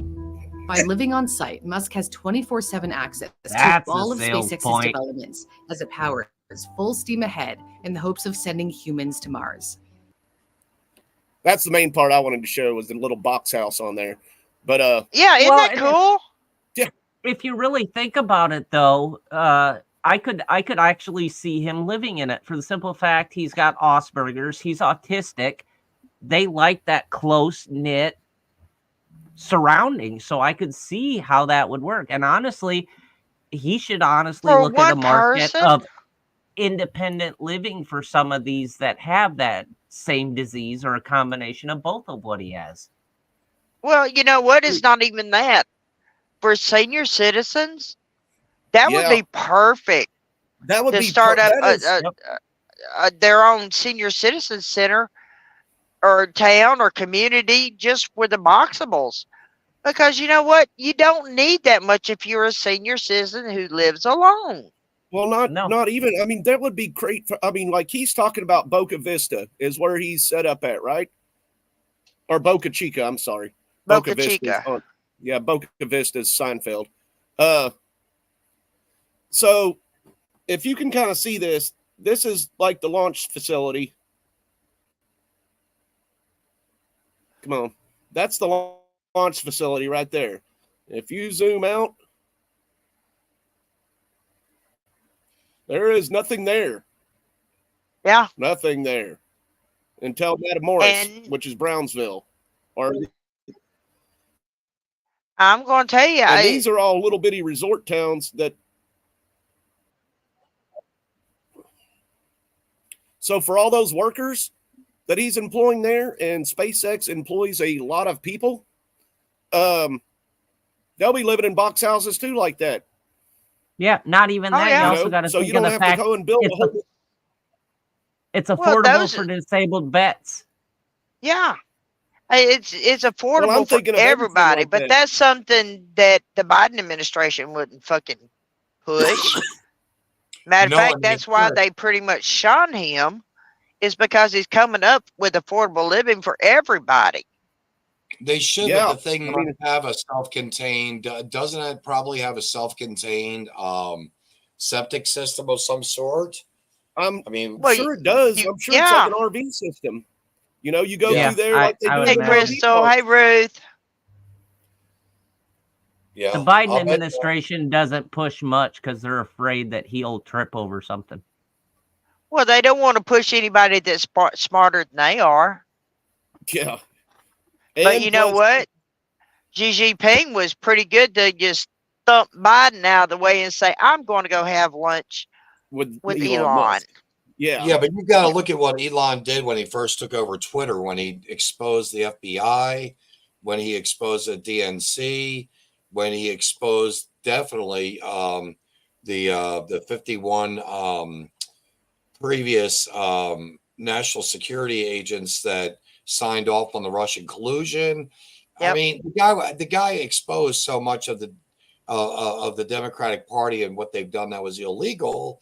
By living on site, Musk has 24/7 access That's to all a of sales SpaceX's point. developments as it powers full steam ahead in the hopes of sending humans to Mars. That's the main part I wanted to show was the little box house on there. But Yeah, isn't Well, that and cool? if you really think about it, though, I could actually see him living in it for the simple fact he's got Asperger's, he's autistic. They like that close knit surrounding, so I could see how that would work. And honestly, he should honestly For look at a one market person? of independent living for some of these that have that same disease or a combination of both of what he has. Well, you know what? It's not even that. For senior citizens, that would Yeah. be perfect that would to be start up that is- their own senior citizen center or town or community just for the Boxables. Because you know what? You don't need that much if you're a senior citizen who lives alone. Well, not even. I mean, that would be great. I mean, like he's talking about Boca Vista is where he's set up at, right? Or Boca Chica. I'm sorry, Boca Vista is Chica. on- yeah, Boca Vista is Seinfeld. So if you can kind of see this, this is like the launch facility. Come on, that's the launch facility right there. If you zoom out, there is nothing there. Yeah. Nothing there until Matamoros, And- which is Brownsville. Or I'm going to tell you, and these are all little bitty resort towns that. So for all those workers that he's employing there, and SpaceX employs a lot of people, they'll be living in box houses too, like that. Yeah, not even Oh, that. yeah. You You also know? got to So think you of don't the have to fact go and build a it's, whole. it's Well, affordable those- for disabled vets. yeah. It's affordable I'm for thinking of everything everybody, like but that. that's something that the Biden administration wouldn't fucking push. Matter of No, fact, and that's they why should. they pretty much shun him, is because he's coming up with affordable living for everybody. They should, Yeah, but the thing I must mean- have a self-contained. Doesn't it probably have a self-contained septic system of some sort? I mean, Well, Sure it does. you- I'm sure it's like an RV system. You know, you go Yeah, through there I- like they I do would Hey, in the imagine. RV Crystal. parks. Hey, Ruth. yeah. The Biden I'll bet- administration doesn't push much because they're afraid that he'll trip over something. Well, they don't want to push anybody that's smarter than they are. Yeah. But And you know plus- what? Xi Jinping was pretty good to just thump Biden out of the way and say, I'm going to go have lunch with Elon. Musk. Yeah. Yeah, but you got to look at what Elon did when he first took over Twitter, when he exposed the FBI, when he exposed the DNC, when he exposed definitely the 51 previous national security agents that signed off on the Russian collusion. I Yep. mean, the guy exposed so much of the Democratic Party and what they've done that was illegal.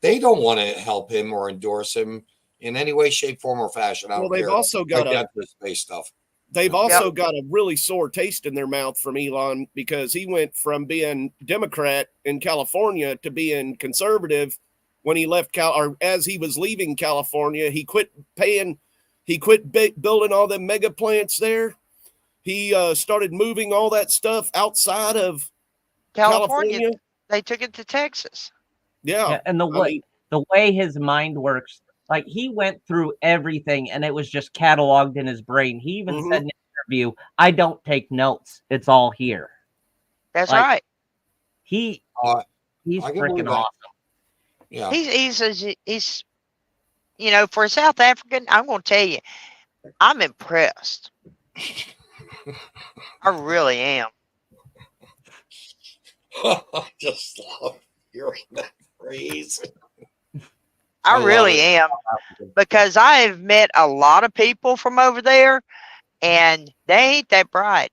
They don't want to help him or endorse him in any way, shape, form, or fashion. I Well, don't they've care. also got Like a that for space stuff. they've also got a really sore taste in their mouth from Elon because he went from being Democrat in California to being conservative when he left or as he was leaving California. He quit building all the mega plants there. he started moving all that stuff outside of California. California. They took it to Texas. Yeah. And the way his mind works, like he went through everything and it was just cataloged in his brain. He even said in an interview, "I don't take notes. It's all here." That's Like, right. He's I can believe freaking that. awesome. Yeah. He's you know, for a South African, I'm going to tell you, I'm impressed. I really am. I just love hearing that phrase. I love really it. am, because I have met a lot of people from over there, and they ain't that bright.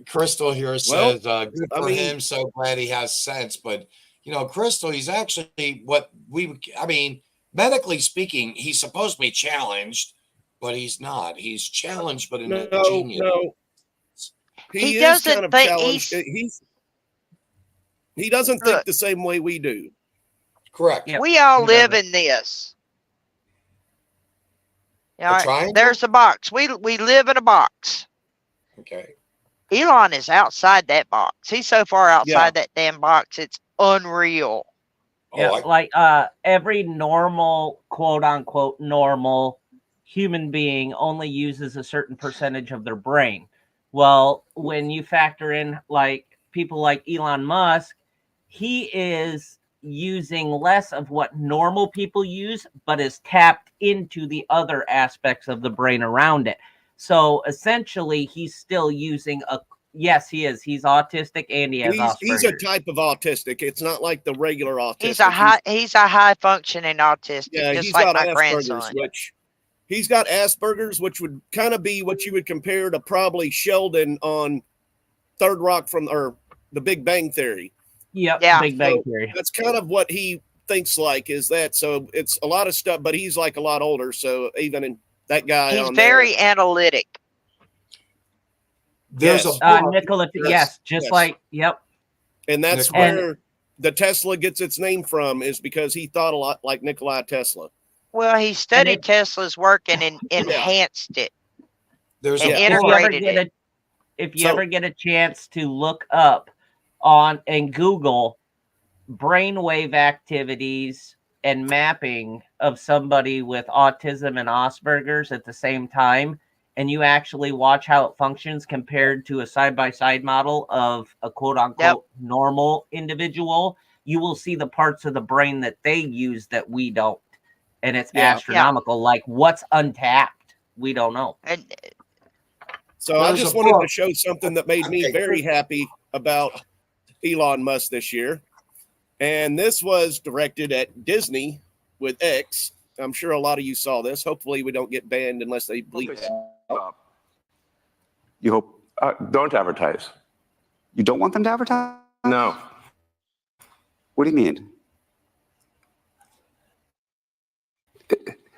Crystal here Well, says, good I for mean- him. So glad he has sense. But, you know, Crystal, he's actually medically speaking, he's supposed to be challenged, but he's not. He's challenged, but in a genius. No. He is doesn't kind of think challenged. He doesn't think the same way we do. Correct. We all live in this. All right, triangle? there's a box. We live in a box. Okay. Elon is outside that box. He's so far outside that damn box, it's unreal. Yeah, like every normal, quote unquote, normal human being only uses a certain percentage of their brain. Well, when you factor in like people like Elon Musk, he is using less of what normal people use, but is tapped into the other aspects of the brain around it. So essentially, he's still using yes, he is. He's autistic and he has He's a Asperger's. type of autistic. It's not like the regular autistic. He's a high functioning autistic, Yeah, just he's like got my Asperger's, grandson. which he's got Asperger's, which would kind of be what you would compare to probably Sheldon on Third Rock or The Big Bang Theory. Yep, Yeah. Big Bang So Theory. that's kind of what he thinks like is that. So it's a lot of stuff, but he's like a lot older. So even in that guy He's on very analytic. There's Yes. a book. Nikola, yes, just like, yep. And that's Nikola. where the Tesla gets its name from, is because he thought a lot like Nikola Tesla. Well, he studied Tesla's work and enhanced it. There's and a integrated If it. if you ever get a chance to look up on and Google brainwave activities and mapping of somebody with autism and Asperger's at the same time, and you actually watch how it functions compared to a side-by-side model of a quote-unquote normal individual, you will see the parts of the brain that they use that we don't. And it's astronomical. Like, what's untapped? We don't know. And So I There's just a wanted book. to show something that made me very happy about Elon Musk this year. And this was directed at Disney with X. I'm sure a lot of you saw this. Hopefully we don't get banned unless they bleep it. You hope don't advertise. You don't want them to advertise? No. What do you mean?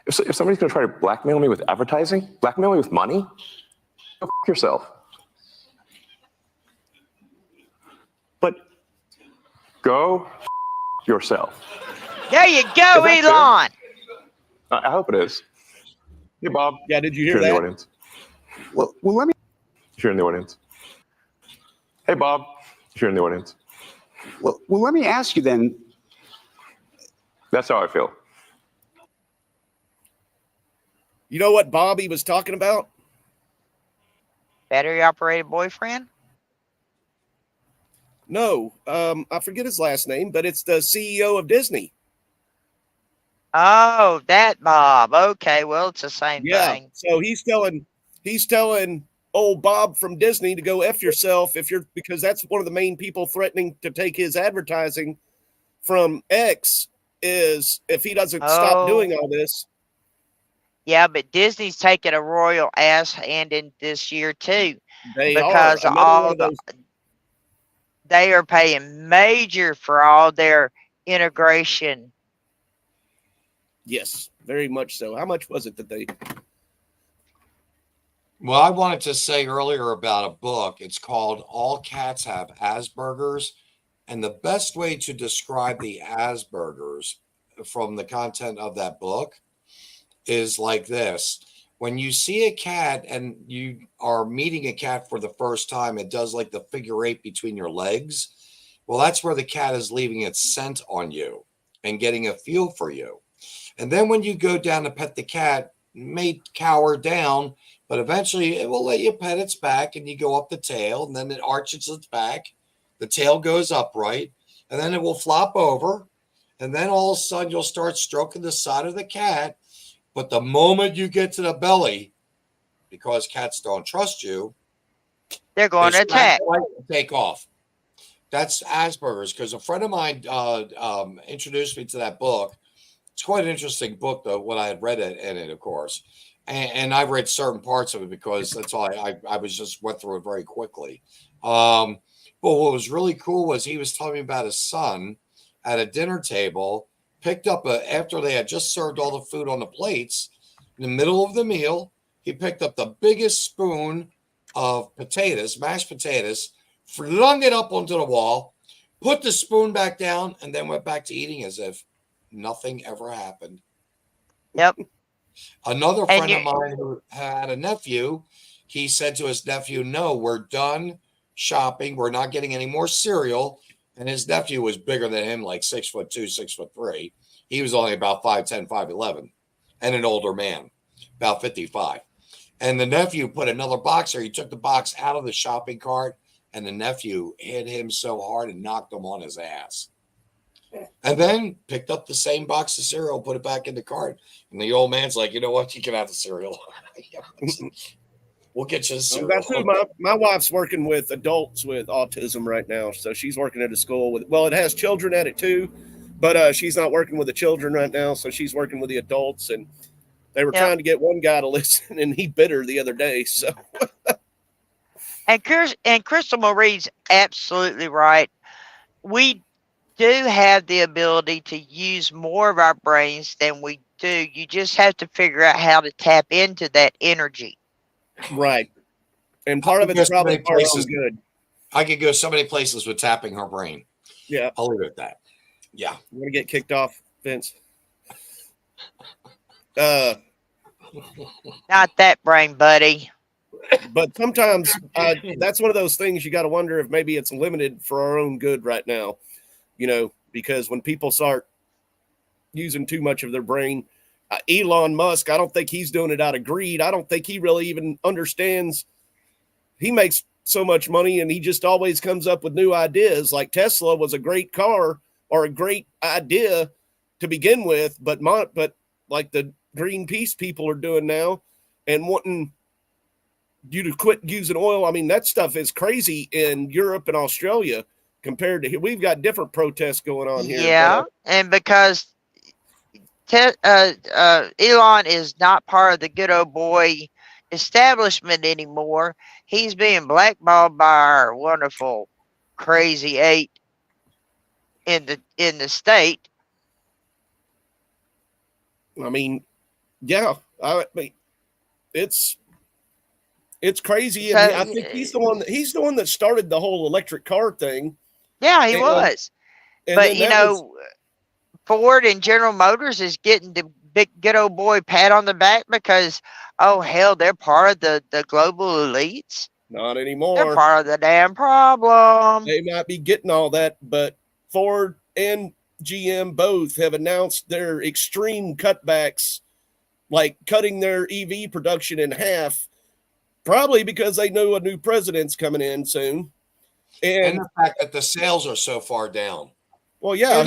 If somebody's going to try to blackmail me with advertising, blackmail me with money, go f yourself. But go f yourself. there you go, Is that Elon. I hope it is. Hey, Bob. Yeah, did you If hear you're in the that? audience. Well, let me. If you're in the audience. Hey, Bob. If you're in the audience. Well, let me ask you then. That's how I feel. You know what Bobby was talking about? Battery operated boyfriend? No, I forget his last name, but it's the CEO of Disney. Oh, that Bob. Okay, well, it's the same thing. So he's telling old Bob from Disney to go F yourself because that's one of the main people threatening to take his advertising from X is if he doesn't stop doing all this. Yeah, but Disney's taking a royal ass handing this year too. They because are. of all they are paying major for all their integration. Yes, very much so. How much was it that they? Well, I wanted to say earlier about a book. It's called All Cats Have Asperger's. And the best way to describe the Asperger's from the content of that book is like this. When you see a cat and you are meeting a cat for the first time, it does like the figure 8 between your legs. Well, that's where the cat is leaving its scent on you and getting a feel for you. And then when you go down to pet the cat, it may cower down, but eventually it will let you pet its back, and you go up the tail, and then it arches its back. The tail goes upright, and then it will flop over. And then all of a sudden you'll start stroking the side of the cat. But the moment you get to the belly, because cats don't trust you, they're going to attack. Take off. That's Asperger's, because a friend of mine introduced me to that book. It's quite an interesting book, though, what I had read in it, of course. And I read certain parts of it because that's all I was just went through it very quickly. But what was really cool was he was telling me about his son at a dinner table, picked up after they had just served all the food on the plates, in the middle of the meal, he picked up the biggest spoon of potatoes, mashed potatoes, flung it up onto the wall, put the spoon back down, and then went back to eating as if nothing ever happened. Yep. Another friend of mine who had a nephew, he said to his nephew, "No, we're done shopping. We're not getting any more cereal." And his nephew was bigger than him, like 6'2", 6'3". He was only about 5'10", 5'11", and an older man, about 55. And the nephew put another box there. He took the box out of the shopping cart, and the nephew hit him so hard and knocked him on his ass. And then picked up the same box of cereal, put it back in the cart. And the old man's like, "You know what? You can have the cereal. We'll get you the cereal." That's who my wife's working with adults with autism right now. So she's working at a school with, well, it has children at it too, but she's not working with the children right now. So she's working with the adults, and they were trying to get one guy to listen, and he bit her the other day. So, and Crystal Marie's absolutely right. We do have the ability to use more of our brains than we do. You just have to figure out how to tap into that energy. Right. And part of it's probably good. I could go so many places with tapping her brain. Yeah. I'll leave it at that. Yeah. I'm going to get kicked off, Vince. Not that brain, buddy. But sometimes that's one of those things you got to wonder if maybe it's limited for our own good right now, because when people start using too much of their brain, Elon Musk, I don't think he's doing it out of greed. I don't think he really even understands. He makes so much money, and he just always comes up with new ideas. Like Tesla was a great car or a great idea to begin with, but like the Greenpeace people are doing now and wanting you to quit using oil. I mean, that stuff is crazy in Europe and Australia compared to here. We've got different protests going on here. Yeah, and because Elon is not part of the good old boy establishment anymore, he's being blackballed by our wonderful crazy 8 in the state. I mean, yeah, it's crazy. And I think he's the one that started the whole electric car thing. Yeah, he was. But Ford and General Motors is getting the big good old boy pat on the back because, oh hell, they're part of the global elites. Not anymore. They're part of the damn problem. They might be getting all that, but Ford and GM both have announced their extreme cutbacks, like cutting their EV production in half, probably because they know a new president's coming in soon. And the fact that the sales are so far down. Well, yeah,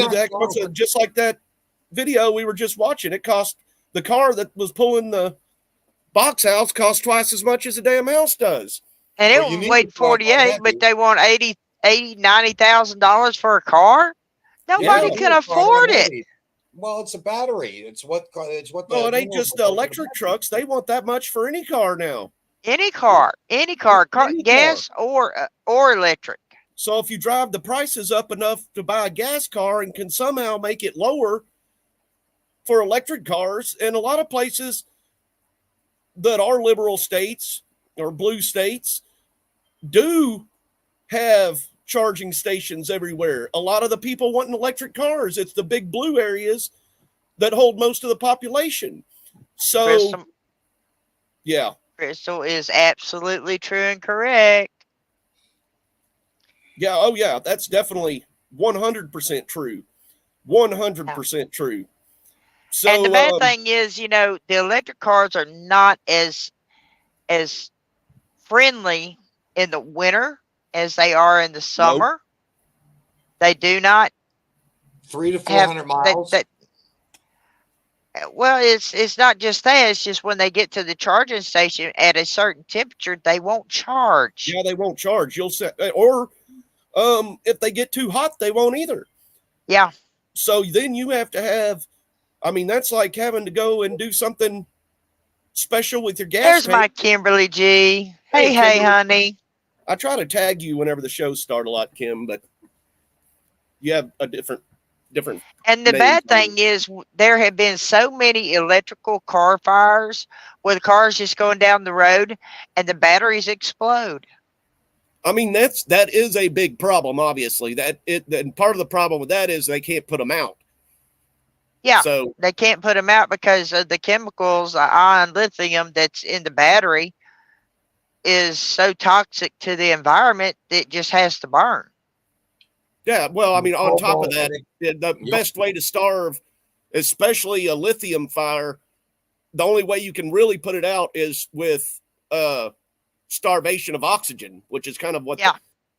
just like that video we were just watching. It cost the car that was pulling the box house cost twice as much as a damn house does. And it weighed 48, but they want $90,000 for a car. Nobody can afford it. Well, it's a battery. It's what. No, it ain't just the electric trucks. They want that much for any car now. Any car, gas or electric. So if you drive the prices up enough to buy a gas car and can somehow make it lower for electric cars, and a lot of places that are liberal states or blue states do have charging stations everywhere. A lot of the people wanting electric cars, it's the big blue areas that hold most of the population. So Yeah. Crystal is absolutely true and correct. Yeah. Oh, yeah. That's definitely 100% true. 100% true. So, And the bad thing is, you know, the electric cars are not as friendly in the winter as they are in the summer. They do not 300 to 400 miles. Well, it's not just that. It's just when they get to the charging station at a certain temperature, they won't charge. Yeah, they won't charge. You'll set, or if they get too hot, they won't either. Yeah. So then you have to have, I mean, that's like having to go and do something special with your gas There's tank. my Kimberly G. Hey, Kimberly. honey. I try to tag you whenever the shows start a lot, Kim, but you have a different. And the name bad for it. thing is there have been so many electrical car fires where the cars just going down the road and the batteries explode. I mean, that is a big problem, obviously. And part of the problem with that is they can't put them out. Yeah, So they can't put them out because of the chemicals, ion lithium that's in the battery is so toxic to the environment that it just has to burn. yeah, well, I mean, on top of that, the best way to starve, especially a lithium fire, the only way you can really put it out is with starvation of oxygen, which is kind of what the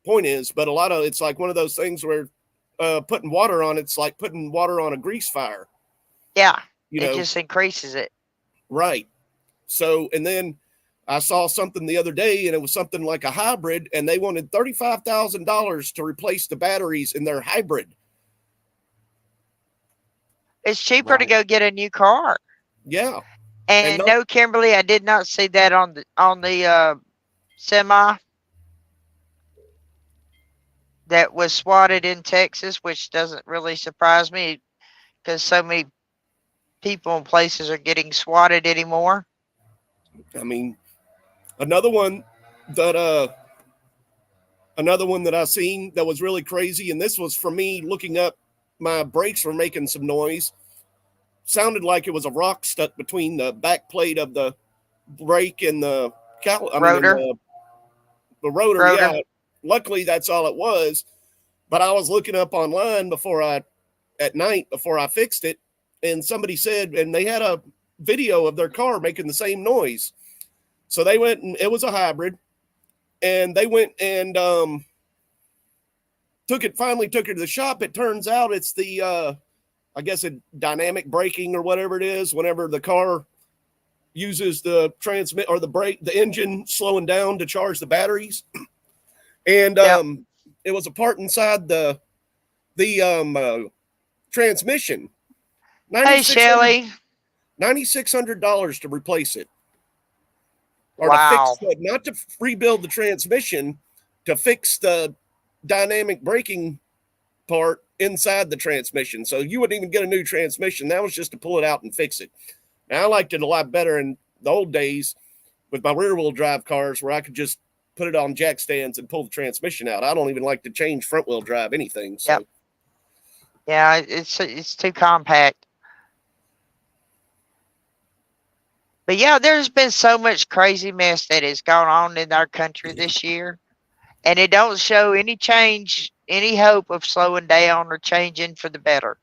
point is. But it's like one of those things where putting water on it's like putting water on a grease fire. Yeah, You it know. just increases it. Right. So, and then I saw something the other day, and it was something like a hybrid, and they wanted $35,000 to replace the batteries in their hybrid. It's cheaper to go get a new car. Yeah. And no, Kimberly, I did not see that on the semi that was swatted in Texas, which doesn't really surprise me because so many people and places are getting swatted anymore. I mean, another one that I seen that was really crazy, and this was from me looking up, my brakes were making some noise. Sounded like it was a rock stuck between the back plate of the brake and the rotor. The rotor. Yeah. Luckily, that's all it was. But I was looking up online at night before I fixed it, and somebody said, and they had a video of their car making the same noise. So they went, and it was a hybrid, and they went and finally took it to the shop. It turns out it's the I guess a dynamic braking or whatever it is, whenever the car uses the transmit or the engine slowing down to charge the batteries. And it was a part inside the transmission. Hey, Shelly. $9,600 to replace it. Or wow. to fix not to rebuild the transmission, to fix the dynamic braking part inside the transmission. So you wouldn't even get a new transmission. That was just to pull it out and fix it. Now, I liked it a lot better in the old days with my rear wheel drive cars where I could just put it on jack stands and pull the transmission out. I don't even like to change front wheel drive anything. So. Yep. Yeah, it's too compact. But yeah, there's been so much crazy mess that has gone on in our country this year. And it don't show any change, any hope of slowing down or changing for the better.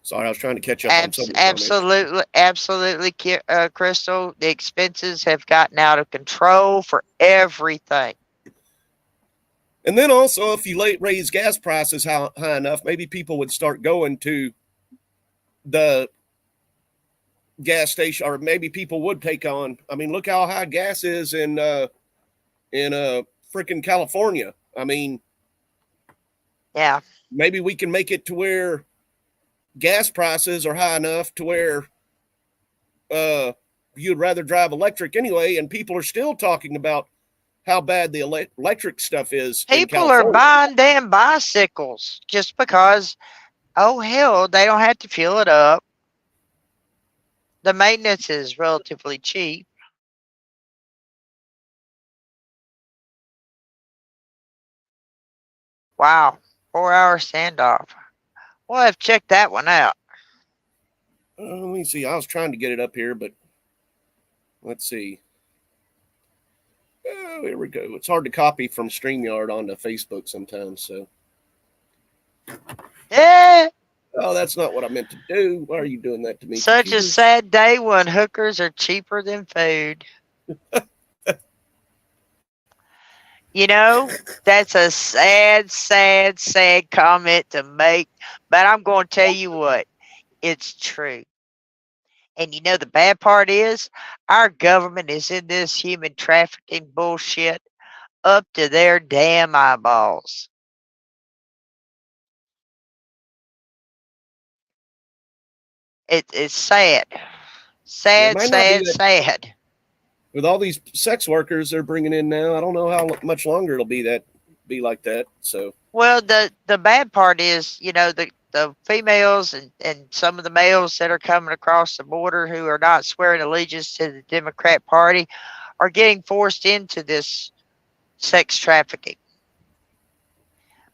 Sorry, I was trying to catch up on something. Absolutely, Crystal. The expenses have gotten out of control for everything. And then also, if you raise gas prices high enough, maybe people would start going to the gas station, or maybe people would take on. I mean, look how high gas is in freaking California. I mean, yeah, maybe we can make it to where gas prices are high enough to where you'd rather drive electric anyway, and people are still talking about how bad the electric stuff is. People are buying damn bicycles just because, oh hell, they don't have to fuel it up. The maintenance is relatively cheap. Wow, 4-hour standoff. Well, I've checked that one out. Let me see. I was trying to get it up here, but let's see. Oh, here we go. It's hard to copy from StreamYard onto Facebook sometimes. So, Yeah. oh, that's not what I meant to do. Why are you doing that to me? Such a sad day when hookers are cheaper than food. You know, that's a sad, sad, sad comment to make. But I'm going to tell you what, it's true. And you know, the bad part is our government is in this human trafficking bullshit up to their damn eyeballs. It's sad. Sad, might not be sad, that- sad. With all these sex workers they're bringing in now, I don't know how much longer it'll be like that. So, Well, the bad part is, you know, the females and some of the males that are coming across the border who are not swearing allegiance to the Democrat Party are getting forced into this sex trafficking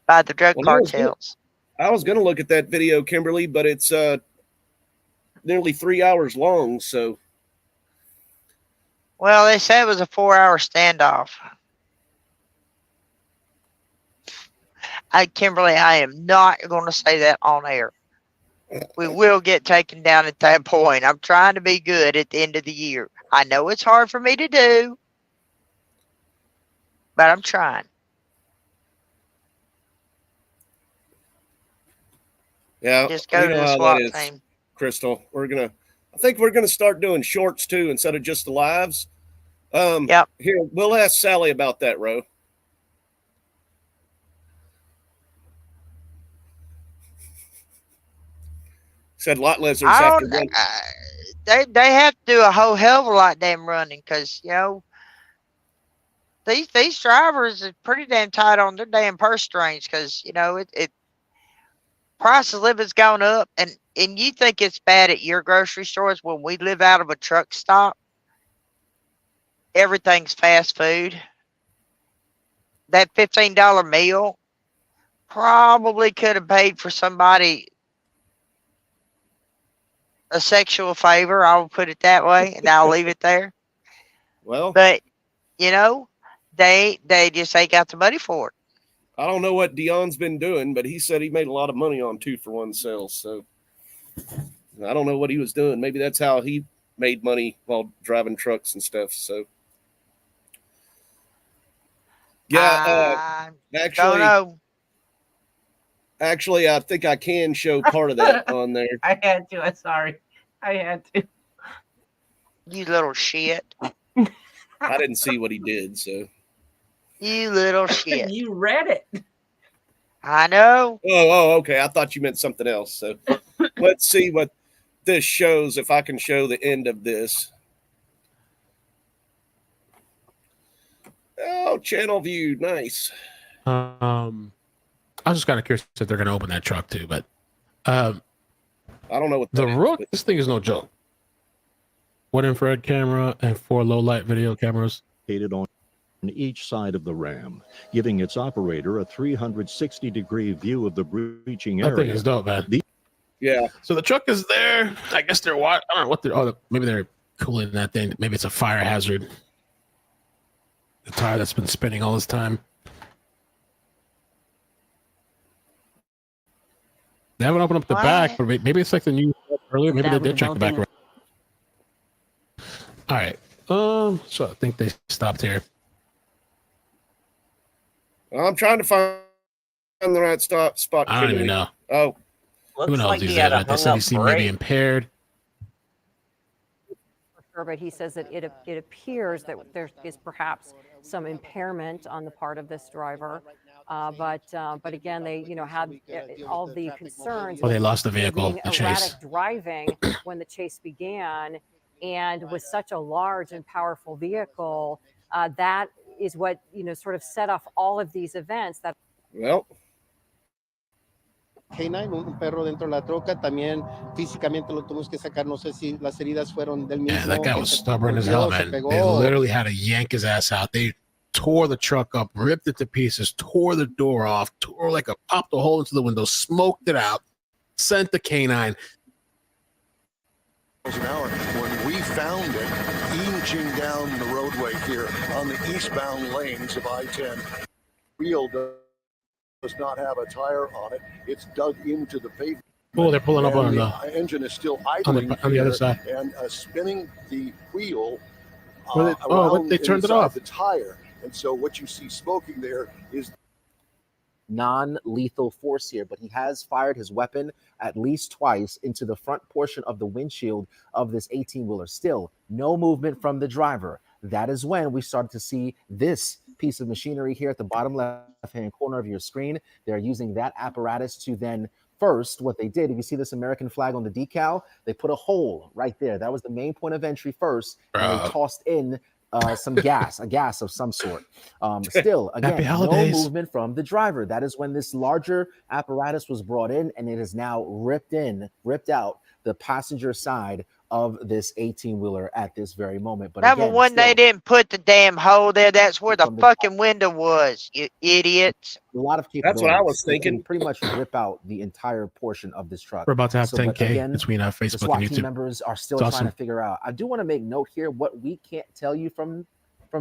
by the drug Well, cartels. I was going to look at that video, Kimberly, but it's nearly 3 hours long. So, Well, they said it was a 4-hour standoff. Kimberly, I am not going to say that on air. We will get taken down at that point. I'm trying to be good at the end of the year. I know it's hard for me to do, but I'm trying. yeah, Just go you to know the how SWAT that is, team. Crystal. I think we're gonna start doing shorts too instead of just the lives. Yep. Here, we'll ask Sally about that, Ro. Said lot lizards I after don't. one. They have to do a whole hell of a lot damn running because you know these drivers are pretty damn tight on their damn purse strings because you know it price of living's gone up and you think it's bad at your grocery stores when we live out of a truck stop. Everything's fast food. That $15 meal probably could have paid for somebody a sexual favor. I will put it that way, and I'll leave it there. Well, but you know, they just ain't got the money for it. I don't know what Dion's been doing, but he said he made a lot of money on 2-for-1 sales. So I don't know what he was doing. Maybe that's how he made money while driving trucks and stuff. So yeah, Don't know. actually, I think I can show part of that on there. I had to. I'm sorry. I had to. You little shit. I didn't see what he did, so. You little shit. You read it. I know. Oh, okay. I thought you meant something else. So let's see what this shows. If I can show the end of this. Oh, channel view, nice. I was just kind of curious if they're going to open that truck too, but I don't know what the Rook. This thing is no joke. One infrared camera and 4 low light video cameras. On each side of the ram, giving its operator a 360-degree view of the breaching area. That thing is dope, man. Yeah. So the truck is there. I guess they're I don't know what they're. Oh, maybe they're cooling that thing. Maybe it's a fire hazard. The tire that's been spinning all this time. They haven't opened up the back, but maybe it's like the new earlier. Maybe they did check the back. All right. So I think they stopped here. I'm trying to find the right spot. I don't even know. Oh, who knows? They said he seemed maybe impaired. But he says that it appears that there is perhaps some impairment on the part of this driver. But again, they had all the concerns. Oh, they lost the vehicle, being the chase. erratic driving when the chase began, and with such a large and powerful vehicle, that is what sort of set off all of these events. That well. K9, un perro dentro de la troca, también físicamente lo tuvimos que sacar, no sé si las heridas fueron del mismo. Yeah, that guy was stubborn as hell, man. They literally had to yank his ass out. They tore the truck up, ripped it to pieces, tore the door off, popped a hole into the window, smoked it out, sent the K9. an hour. When we found it, inching down the roadway here on the eastbound lanes of I-10, wheel does not have a tire on it. It's dug into the pavement. Oh, they're pulling up on the engine is still idling on the other side and spinning the wheel but they turned it off. the tire. And so what you see smoking there is non-lethal force here, but he has fired his weapon at least twice into the front portion of the windshield of this 18-wheeler. Still, no movement from the driver. That is when we started to see this piece of machinery here at the bottom left-hand corner of your screen. They're using that apparatus to then first, what they did, if you see this American flag on the decal, they put a hole right there. That was the main point of entry first, and they tossed in some gas, a gas of some sort. Still, again, no movement from the driver. That is when this larger apparatus was brought in, and it is now ripped out the passenger side of this 18-wheeler at this very moment. But Number again, one, still, they didn't put the damn hole there. That's where the fucking window was, you idiots. a lot of That's what I was capabilities. It can thinking. pretty much rip out the entire portion of this truck. We're about to have So, but 10K again, between the Facebook SWAT and team YouTube. members are still It's trying awesome. to figure out. I do want to make note here. What we can't tell you from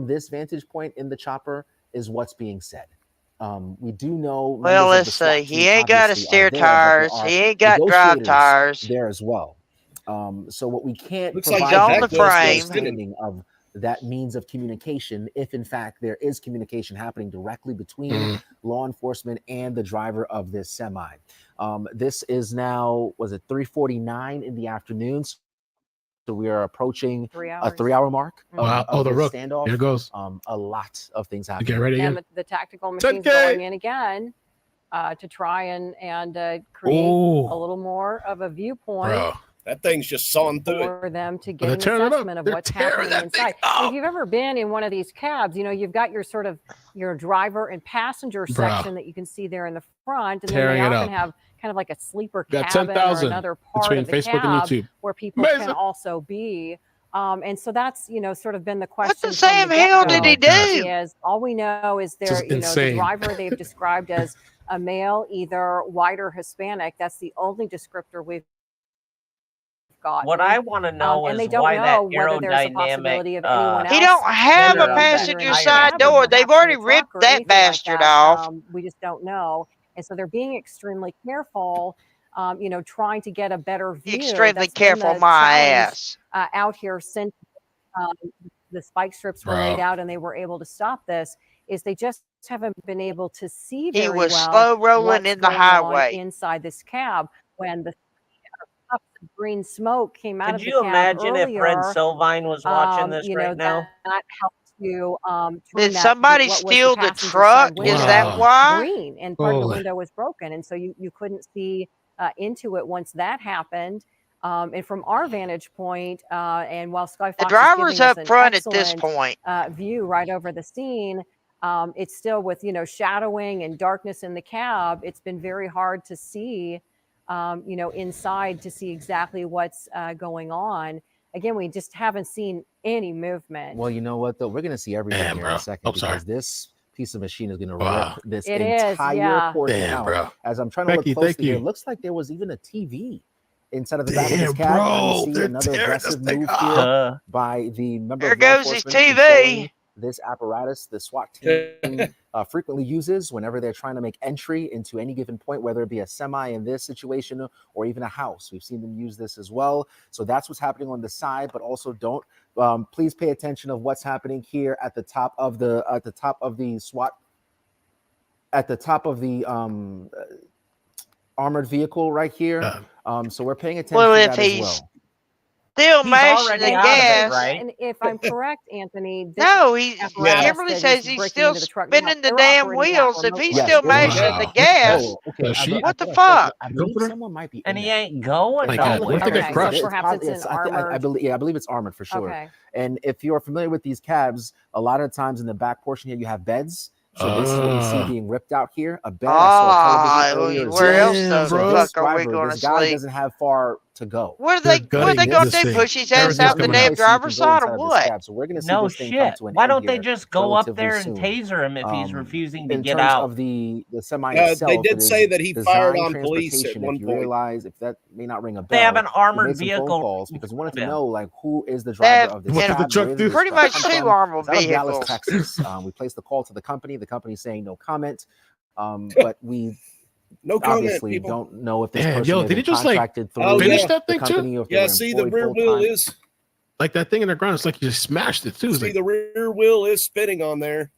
this vantage point in the chopper is what's being said. We do know. Well, members of the let's SWAT see. He team ain't got a obviously are steer there, but there tires. are He ain't got drive negotiators tires. there as well. So what we can't Looks like He's provide on you the is an frame. understanding of that means of communication, if in fact there is communication happening directly between law enforcement and the driver of this semi. This is now, was it 3:49 in the afternoon? So we are approaching 3 a hours. 3-hour mark. Wow. Oh, the this rook. standoff. Here it goes. A lot of things happening. Get ready And again. the tactical machines 10K. going in again to try and create Ooh. a little more of a viewpoint Bro. That thing's just sawing through it. for them to they're get an tearing it up. assessment of They're what's tearing happening that thing inside. And up. if you've ever been in one of these cabs, you've got your sort of your driver and passenger Bro. section that you can see there in the front, and Tearing then it they often up. have kind of like a sleeper Got cabin or 10,000 another part between of the Facebook and cab YouTube. where people Amazing. can also be. And so that's sort of been the question. What the from Sam the hell get-go did he do? Is all we know is This there, is the insane. driver they've described as a male, either white or Hispanic. That's the only descriptor we've got. What I want to know and is they don't why that know whether there's a possibility aerodynamic. of anyone else. He don't have a getting passenger in the side cab or door. They've perhaps in already the truck ripped or that anything like bastard that. off. We just don't know. And so they're being extremely careful, trying to get a better view. Extremely That's been careful, the my challenge, ass. out here since the spike strips were laid Bro. out and they were able to stop this, is they just haven't been able to see He very was well slow rolling what's in the going on highway. inside this cab when the puffs of green smoke came out Could of the you cab imagine if Fred earlier. Sylvine was watching this right now? That helped to Did somebody steal the truck? Is that Wow. why? green, and part of the Holy. window was broken, and so you couldn't see into it once that happened. And from our vantage point, and while Sky The Fox driver's is giving us up an front at this excellent point. view right over the scene, it's still with shadowing and darkness in the cab. It's been very hard to see, inside to see exactly what's going on. Again, we just haven't seen any movement. Well, you know what though? We're gonna see everything Damn, here in bro. a second I'm sorry. because this piece of machine is gonna Wow. rip this It is, entire yeah. portion Damn, out. bro. As I'm trying to Becky, look thank closely here, you. it looks like there was even a TV inside of the back of Damn, this cab. bro. I see They're another tearing aggressive this thing move up. here by the member There of law goes his enforcement TV. controlling this apparatus. The SWAT team frequently uses whenever they're trying to make entry into any given point, whether it be a semi in this situation or even a house. We've seen them use this as well. So that's what's happening on the side, but also don't please pay attention of what's happening here at the top of the SWAT, at the top of the armored vehicle right here. So we're paying attention Well, to if that as he's well. still He's mashing already the out of it, gas. right? And if I'm correct, Anthony, this No, he apparatus Kimberly that says is he's breaking still into the truck now, spinning the they're damn operating that wheels. If he's remotely. still Yes, it is. mashing the Wow. gas, Oh, okay. Does she? what the I fuck? believe Go for it? someone might be And in he that. ain't going My God, nowhere. what if they get Okay, crushed? so perhaps it's an I armored. believe it's armored for sure. Okay. And if you're familiar with these cabs, a lot of times in the back portion here, you have beds. So this is what you see being ripped out here. A bed. I saw a television earlier as where well. else the So bro. this fuck are we driver, going to this guy sleep? doesn't have far to go. What are they gonna do? Push his ass out the damn driver's side or what? So we're going to see No this thing come shit. to an Why end don't they here just go up relatively there and soon. taser him if he's refusing to In get terms out? of the semi itself, they did it say is that he fired designed on police at transportation. one If you point. realize, if that may not ring a bell, They have an we armored made some phone vehicle calls because we wanted to Yeah. know like who is the They driver have of this What did the cab, truck where do? did this pretty truck much come two from? armored It's out of Dallas, vehicles. Texas. We placed the call to the company. The company saying no comment, but we No comment, obviously people. don't know if this Damn, person yo, may have did been he just like contracted through finish that the thing company too? or if they Yeah, were see, the employed rear wheel full-time. is Like that thing in the ground, it's like you just smashed it too. It's see like, the rear wheel is spinning on there,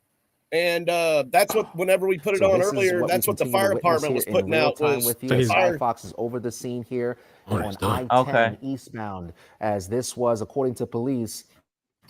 and that's what whenever we put it So on this is earlier, what we that's what the continue fire to witness department here was in putting real out time was with you. the As fire. Fox is over the scene here What on he's doing. I-10 Okay. eastbound, as this was, according to police,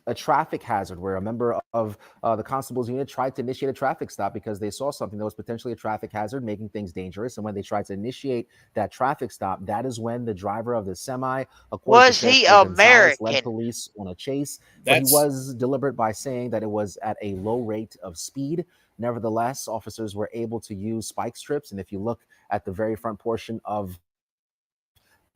a traffic hazard where a member of the constable's unit tried to initiate a traffic stop because they saw something that was potentially a traffic hazard, making things dangerous. And when they tried to initiate that traffic stop, that is when the driver of the semi, according Was to he Sheriff Gonzalez, led American? police on a chase. But he That's was deliberate by saying that it was at a low rate of speed. Nevertheless, officers were able to use spike strips. And if you look at the very front portion of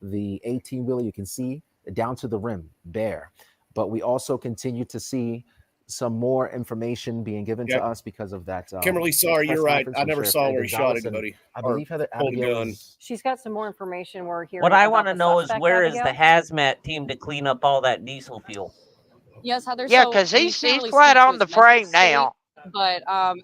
the 18-wheeler, you can see down to the rim, bare. But we also continue to see some more information being given to Yep. us because of that. Kimberly, sorry, press you're right. conference I from never Sheriff saw Ed where he shot Gonzalez, and anybody I or believe Heather pulled a Abigail gun. is She's got some more information we're hearing. What I about want to the know is suspect, where is the Abigail. hazmat team to clean up all that diesel fuel? Yes, Heather. Yeah, So because we he's can't really flat speak to on his the mental frame state, now. but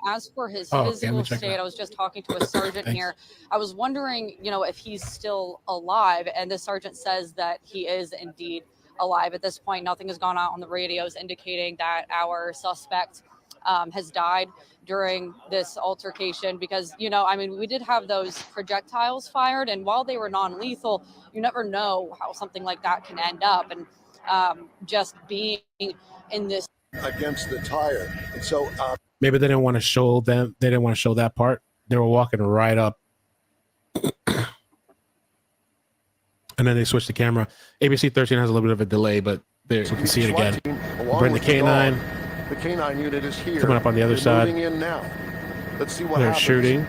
as for his Oh, okay, let physical me check state, that. I was just talking to a sergeant Thanks. here. I was wondering, if he's still alive, and the sergeant says that he is indeed alive at this point. Nothing has gone out on the radios indicating that our suspect has died during this altercation because, we did have those projectiles fired, and while they were non-lethal, you never know how something like that can end up. And just being in this against the tire. And so maybe they didn't want to show them. They didn't want to show that part. They were walking right up, and then they switched the camera. ABC 13 has a little bit of a delay, but there you can see it again. Bring the K9. The K9 unit is here. Coming up on the other They're side. Moving in now. Let's see what They're happens. shooting.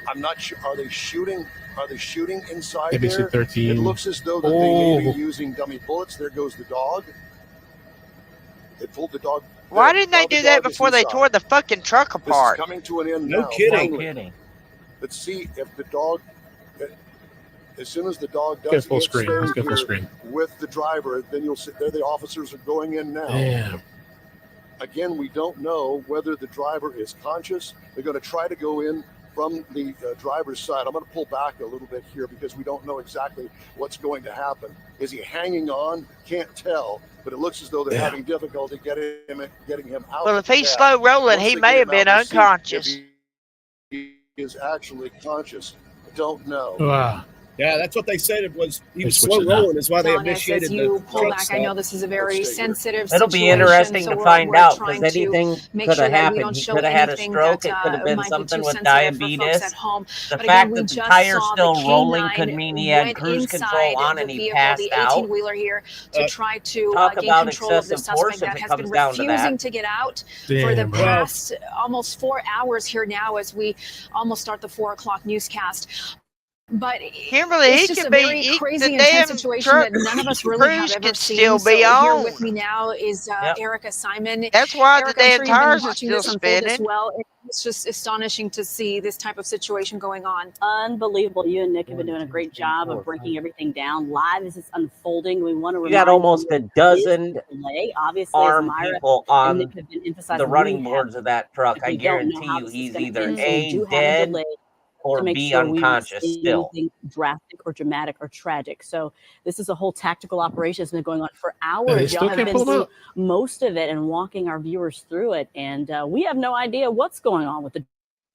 I'm not sure. Are they shooting? Are they shooting inside ABC there? 13. It looks as though that they may be Oh. using dummy bullets. There goes the dog. They pulled the dog. Why there. didn't they Now the do that dog is before they inside. tore the fucking truck This is apart? coming to an end No now. kidding. Finally. Kidding. Let's see if the dog. As soon as the dog Get does full get screen. Let's stone get full here screen. with the driver, then you'll see there the officers are going in now. Damn. Again, we don't know whether the driver is conscious. They're going to try to go in from the driver's side. I'm going to pull back a little bit here because we don't know exactly what's going to happen. Is he hanging on? Can't tell, but it looks as though they're Yeah. having difficulty getting him out. Well, of if the he's cab. slow rolling, Once he they may get have him been out, we'll see if unconscious. He is actually conscious. I don't know. Wow. Yeah, that's what they said. It was he They was switched slow it now. rolling. Is why they Donna, initiated as the you pull truck back, stop. I know this is a very Let's stay here. sensitive It'll be situation, interesting so to we're find out trying because to anything make could sure have that we happened. don't He show could have had a anything stroke. that It could have been might be something too with sensitive for folks diabetes. at home. The But fact again, we that the just tire's saw still the rolling could K9 mean he had went cruise control inside on the and he vehicle, passed the out. 18-wheeler here, to try to Talk gain about control of the excessive force suspect if that it has been comes down to refusing that. to get out for the Damn, bro. past almost 4 hours here now as we almost start the 4 o'clock newscast. But Kimberly, it's he just could a be very the crazy, damn intense situation truck that none of us really have cruise ever could seen. still So be here on. with me now is Yep. Erica Simon. That's why Eric, the I'm damn sure you've been tires are watching still this unfold as spinning. well. It's just astonishing to see this type of situation going on. Unbelievable. You and Nick have been doing a great job of breaking everything down live as it's unfolding. We want to You remind got almost you a that dozen delay. Obviously, as armed Myra people and on Nick have been emphasizing, the running we boards of that truck. I we don't know guarantee how you this is he's going to either end, so we A, do have a dead delay or to make B, sure we don't unconscious see still. anything drastic or dramatic or tragic. So this is a whole tactical operation that's been going on for Yeah, hours. they Y'all still have can't been pull him through out. most of it and walking our viewers through it. And we have no idea what's going on with the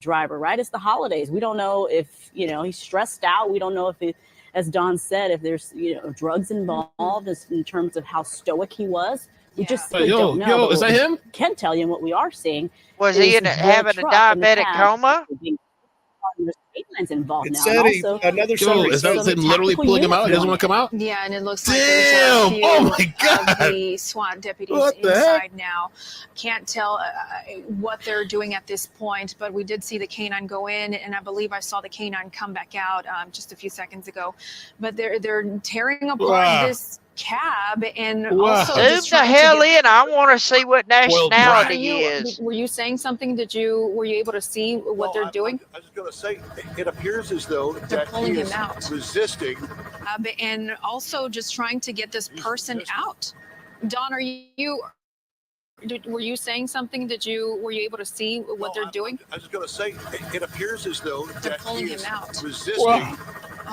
driver, right? It's the holidays. We don't know if, he's stressed out. We don't know if it, as Don said, if there's, drugs involved in terms of how stoic he was. We just simply don't know. Yo, But is that what we him? can tell you and what we are seeing Was is he the having a truck and the diabetic cab coma? being Canine's involved It now. said And also, another Yo, summary is that says them literally tactical pulling him units out? He doesn't want to come out? Yeah, and it looks like Damn! there's a few Oh my of God! the SWAT deputies What the inside heck? now. Can't tell what they're doing at this point, but we did see the canine go in, and I believe I saw the canine come back out just a few seconds ago. But they're tearing apart Wow. this cab and Wow. also Zoom just the trying to hell get. in. I want to see what Spoiled nationality Are he you? is. Were you saying something? Were you able to see what they're doing? I was just going to say, it appears as though They're that pulling he him is out. resisting. And also just trying to get this person out. Don, were you saying something? Were you able to see what they're doing? I was just going to say, it appears as though They're that pulling he him is out. resisting. Wow.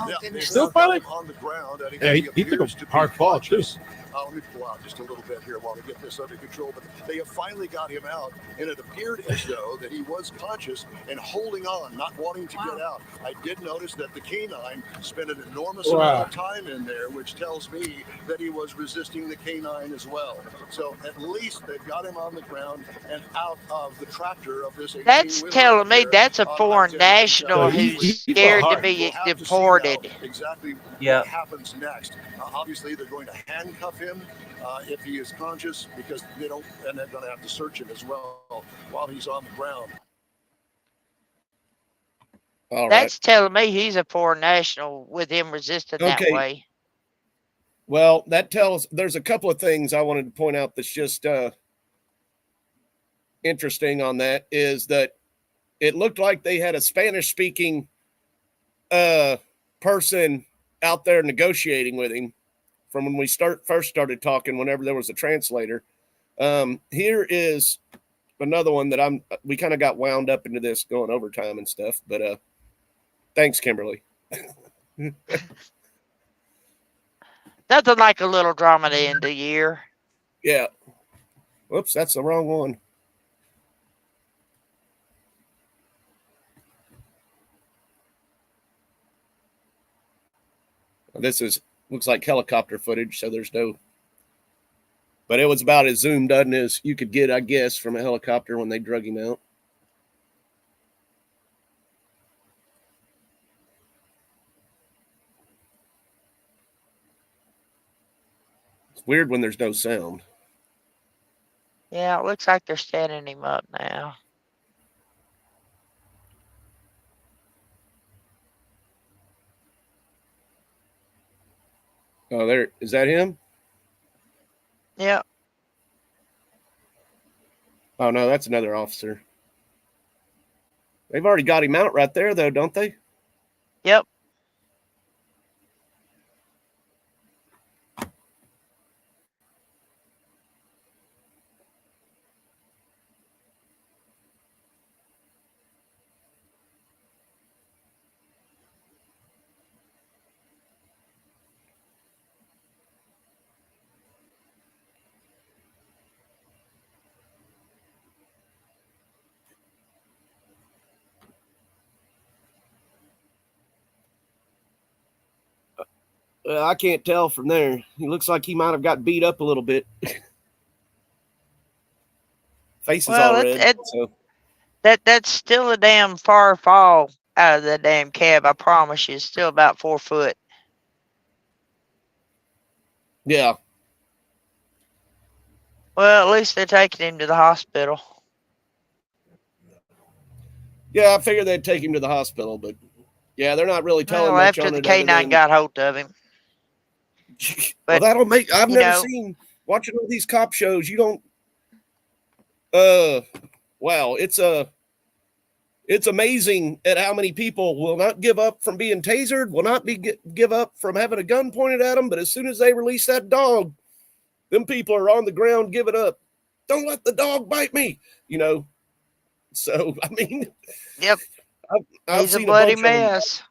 Oh, Yeah, goodness. he's Still now fighting? on the ground, and Yeah, he took appears a to be hard fall too. conscious. Let me pull out just a little bit here while we get this under control. But they have finally got him out, and it appeared as though that he was conscious and holding on, not wanting to get out. I did notice that the canine spent an enormous amount of time in there, which tells me that he was resisting the canine as well. So at least they've got him on the ground and out of the tractor of this 18-wheeler. That's telling me that's a foreign national So he who's fought scared to hard. be We'll have to see deported. now exactly Yeah. what happens next. Obviously, they're going to handcuff him if he is conscious, because they don't, and they're going to have to search him as well while he's on the ground. All right. That's telling me he's a foreign national with him resisting that Okay. way. Well, that tells there's a couple of things I wanted to point out that's just interesting on that is that it looked like they had a Spanish speaking person out there negotiating with him from when we first started talking, whenever there was a translator. Here is another one that we kind of got wound up into this going overtime and stuff, but thanks, Kimberly. Nothing like a little drama to end the year. Yeah. Whoops, that's the wrong one. This looks like helicopter footage, so there's no, but it was about as zoomed in as you could get, I guess, from a helicopter when they drug him out. It's weird when there's no sound. Yeah, it looks like they're standing him up now. Oh, there, is that him? Yep. Oh, no, that's another officer. They've already got him out right there, though, don't they? Yep. I can't tell from there. He looks like he might have got beat up a little bit. Face is all red. So. That's still a damn far fall out of the damn cab. I promise you, it's still about 4 foot. Yeah. Well, at least they're taking him to the hospital. Yeah, I figured they'd take him to the hospital, but yeah, they're not really telling Well, much after on the it. other canine than- got hold of him. Well, that'll make. I've you never know- seen watching all these cop shows. You don't. Wow, it's amazing at how many people will not give up from being tasered, will not give up from having a gun pointed at them. But as soon as they release that dog, them people are on the ground giving up. Don't let the dog bite me. You know. So I mean. Yep. I've He's a seen bloody bunch of 'em. mess.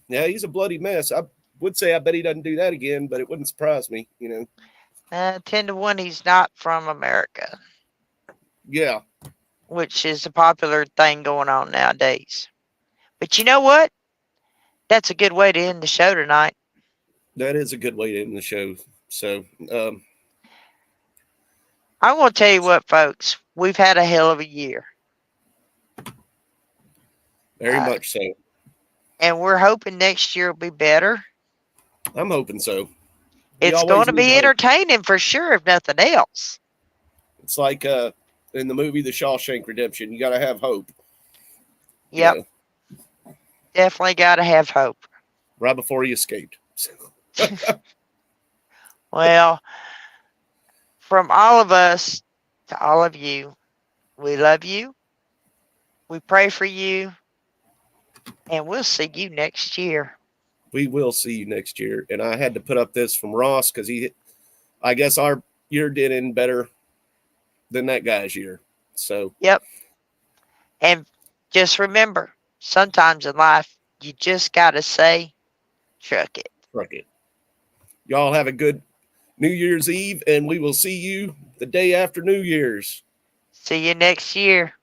Yeah, he's a bloody mess. I would say I bet he doesn't do that again, but it wouldn't surprise me, you know. 10 to 1, he's not from America. Yeah. Which is a popular thing going on nowadays. But you know what? That's a good way to end the show tonight. That is a good way to end the show. So, I'm going to tell you what, folks. We've had a hell of a year. Very much so. And we're hoping next year will be better. I'm hoping so. It's going to be entertaining for sure, if nothing else. It's like in the movie The Shawshank Redemption. You got to have hope. Yep. Definitely got to have hope. Right before he escaped. Well, from all of us to all of you, we love you. We pray for you. And we'll see you next year. We will see you next year. And I had to put up this from Ross because I guess our year did end better than that guy's year. So, yep. And just remember, sometimes in life, you just got to say, truck it. Truck it. Y'all have a good New Year's Eve, and we will see you the day after New Year's. See you next year.